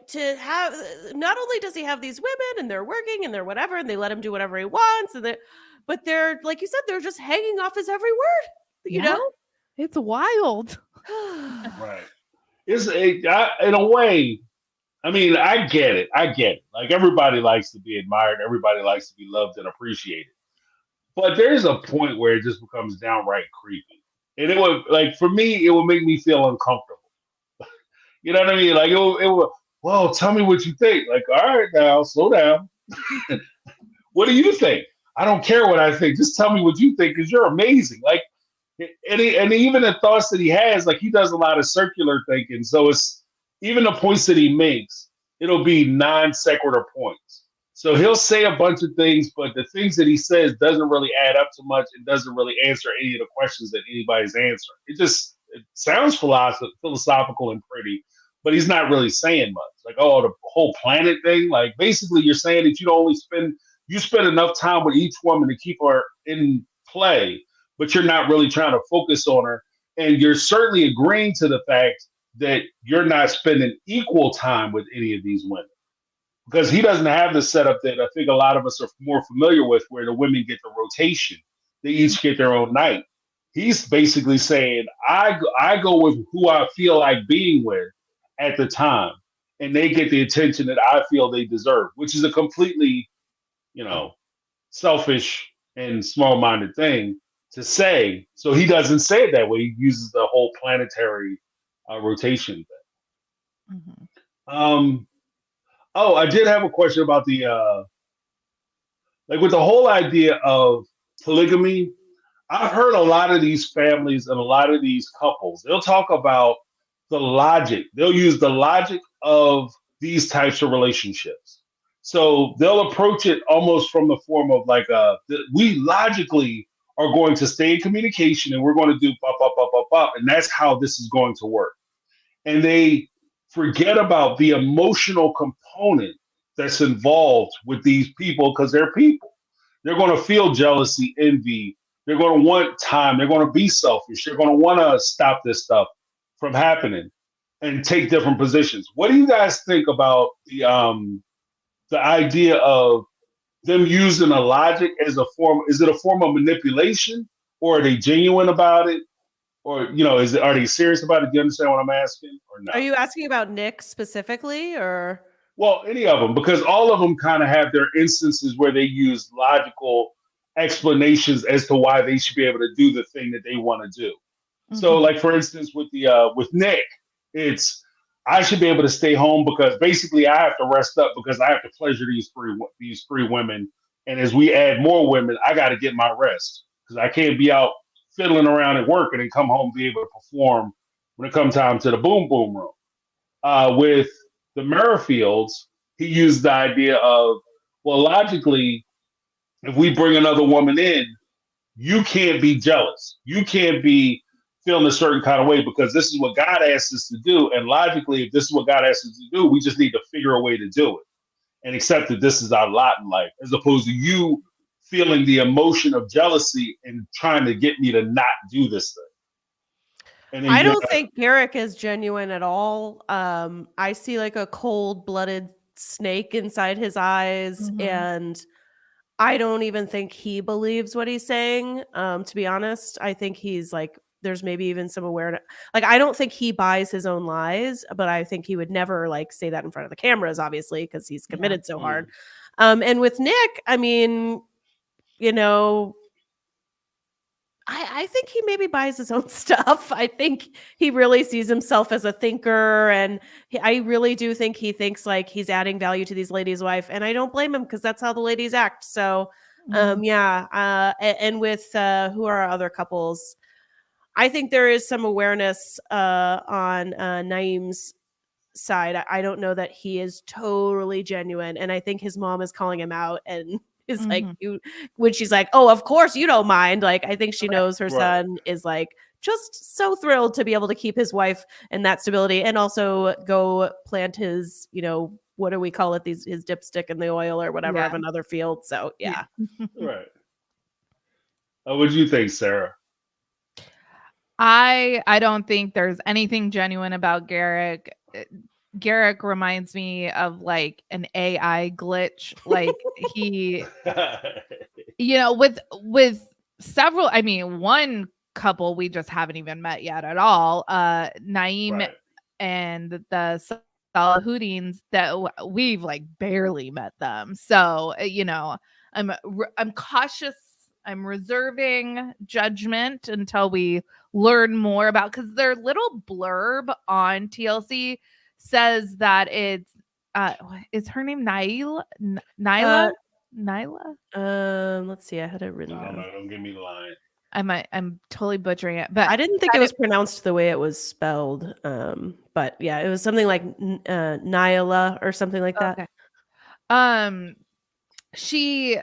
to have, not only does he have these women and they're working and they're whatever, and they let him do whatever he wants, but they're, like you said, they're just hanging off his every word. You know, it's wild. Right. In a way, I mean, I get it. Like, everybody likes to be admired. Everybody likes to be loved and appreciated. But there's a point where it just becomes downright creepy. And it would, like, for me, it would make me feel uncomfortable. You know what I mean? Like, it would, well, tell me what you think. Like, all right, now, slow down. What do you think? I don't care what I think. Just tell me what you think, because you're amazing. Like, and even the thoughts that he has, like, he does a lot of circular thinking. So it's, even the points that he makes, it'll be non sequitur points. So he'll say a bunch of things, but the things that he says doesn't really add up to much. It doesn't really answer any of the questions that anybody's answering. It sounds philosophical and pretty, but he's not really saying much. Like, oh, the whole planet thing. Like, basically, you're saying that you spend enough time with each woman to keep her in play, but you're not really trying to focus on her, and you're certainly agreeing to the fact that you're not spending equal time with any of these women because he doesn't have the setup that I think a lot of us are more familiar with, where the women get the rotation. They each get their own night. He's basically saying, I go with who I feel like being with at the time, and they get the attention that I feel they deserve, which is a completely, you know, selfish and small minded thing to say. So he doesn't say it that way. He uses the whole planetary rotation thing. Mhm. Um, oh, I did have a question about the like with the whole idea of polygamy. I've heard a lot of these families and a lot of these couples, they'll talk about the logic. They'll use the logic of these types of relationships. So they'll approach it almost from the form of like, we logically are going to stay in communication and we're going to do bop, bop, bop, bop, bop. And that's how this is going to work. And they forget about the emotional component that's involved with these people because they're people. They're going to feel jealousy, envy. They're going to want time. They're going to be selfish. They're going to want to stop this stuff from happening and take different positions. What do you guys think about the idea of them using a logic as a form? Is it a form of manipulation, or are they genuine about it? Or are they serious about it? Do you understand what I'm asking, or no? Are you asking about Nick specifically, or? Well, any of them, because all of them kind of have their instances where they use logical explanations as to why they should be able to do the thing that they want to do. So, Mhm. like for instance, with Nick, it's I should be able to stay home because basically I have to rest up because I have to pleasure these three women, and as we add more women, I got to get my rest because I can't be out fiddling around at work and then come home and be able to perform when it comes time to the boom boom room. With the Merrifields, he used the idea of, well, logically, if we bring another woman in, you can't be jealous. You can't be feeling a certain kind of way because this is what God asked us to do. And logically, if this is what God asked us to do, we just need to figure a way to do it and accept that this is our lot in life, as opposed to you feeling the emotion of jealousy and trying to get me to not do this thing. And then I you're don't think Garrick is genuine at all. I see like a cold-blooded snake inside his eyes, Mhm. and I don't even think he believes what he's saying. To be honest, I think he's like, there's maybe even some awareness. Like, I don't think he buys his own lies, but I think he would never like say that in front of the cameras, obviously, because he's Yeah. committed so hard. And with Nick, I mean, you know, I think he maybe buys his own stuff. I think he really sees himself as a thinker, and I really do think he thinks like he's adding value to these ladies' wife, and I don't blame him because that's how the ladies act. So, Mhm. yeah. And with who are our other couples? I think there is some awareness on Naeem's side. I don't know that he is totally genuine, and I think his mom is calling him out and is like, Mhm. you when she's like, "Oh, of course you don't mind." Like, I think she Right. knows her right. son is like just so thrilled to be able to keep his wife and that stability, and also go plant his, what do we call it? His dipstick in the oil or whatever Yeah. of another field. So yeah. Right. What do you think, Sarah? I don't think there's anything genuine about Garrick. Garrick reminds me of like an AI glitch. Like he, with several, I mean, one couple we just haven't even met yet at all. Naeem right. and the Salahuddins that we've like barely met them. So, I'm cautious. I'm reserving judgment until we learn more about, because their little blurb on TLC says that it's is her name Nyla? Uh, Nyla? let's see. I had it I written don't down. know. Don't give me the line. I'm totally butchering it, but I didn't think it that was pronounced the way it was spelled. But yeah, it was something like Nyla or something like that. okay. Um, she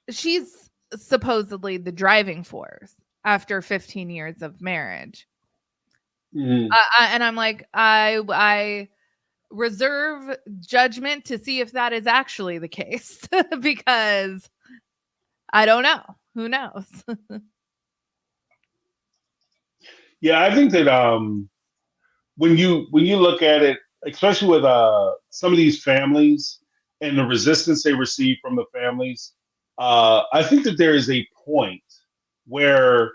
she's supposedly the driving force after 15 years of marriage. Mhm. And I'm like, I reserve judgment to see if that is actually the case because I don't know. Who knows? Yeah, I think that when you look at it, especially with some of these families and the resistance they receive from the families, I think that there is a point where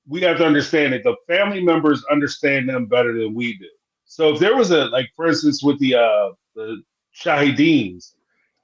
we have to understand that the family members understand them better than we do. So if there was a, like, for instance, with the Shahidins,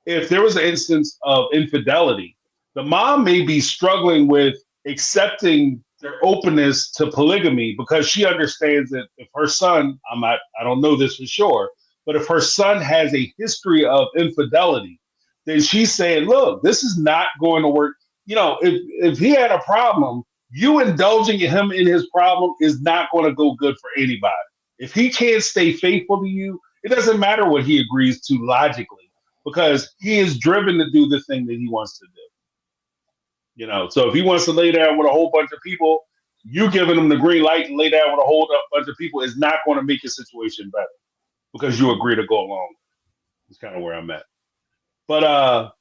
if there was an instance of infidelity, the mom may be struggling with accepting their openness to polygamy because she understands that if her son, I don't know this for sure, but if her son has a history of infidelity, then she's saying, look, this is not going to work. If he had a problem, you indulging him in his problem is not going to go good for anybody. If he can't stay faithful to you, it doesn't matter what he agrees to logically because he is driven to do the thing that he wants to do. So if he wants to lay down with a whole bunch of people, you giving him the green light and lay down with a whole bunch of people is not going to make your situation better because you agree to go along. It's kind of where I'm at. But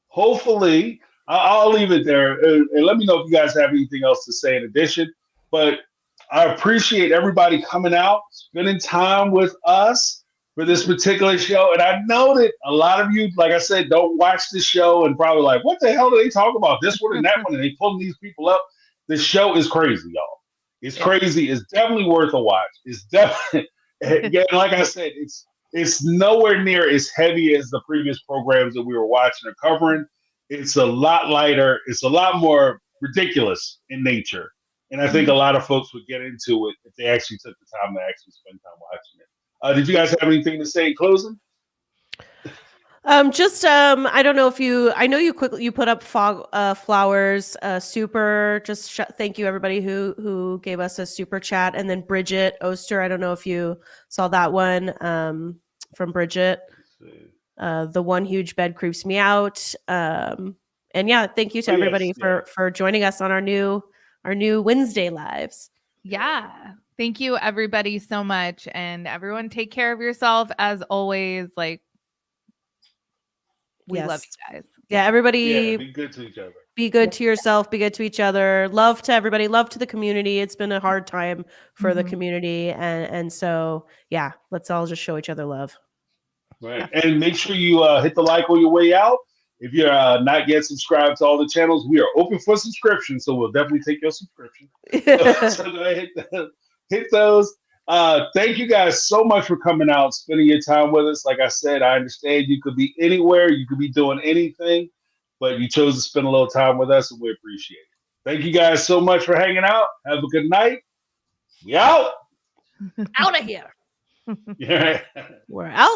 hopefully, I'll leave it there and let me know if you guys have anything else to say in addition. But I appreciate everybody coming out, spending time with us for this particular show. And I know that a lot of you, like I said, don't watch the show and probably like, what the hell do they talk about? This one and that one, and they pulling these people up. The show is crazy, y'all. It's crazy. It's definitely worth a watch. It's definitely, yeah, like I said, it's nowhere near as heavy as the previous programs that we were watching or covering. It's a lot lighter. It's a lot more ridiculous in nature. And I think a lot of folks would get into it if they actually took the time to actually spend time watching it. Did you guys have anything to say in closing? I don't know if I know you put up flowers, super, thank you everybody who gave us a super chat. And then Bridget Oster, I don't know if you saw that one, from Bridget. The one huge bed creeps me out. And yeah, thank you to everybody for joining us on our new Wednesday lives. Yeah. Thank you everybody so much. And everyone take care of yourself as always. Like, we love you guys. Yeah, everybody be good to each other. Be good to yourself, be good to each other. Love to everybody, love to the community. It's been a hard time for the community. And so, yeah, let's all just show each other love. Right. And make sure you hit the like on your way out. If you're not yet subscribed to all the channels, we are open for subscription. So we'll definitely take your subscription. So go ahead, hit those. Thank you guys so much for coming out, spending your time with us. Like I said, I understand you could be anywhere, you could be doing anything, but you chose to spend a little time with us, and we appreciate it. Thank you guys so much for hanging out. Have a good night. We out. Out of here. Yeah. We're out.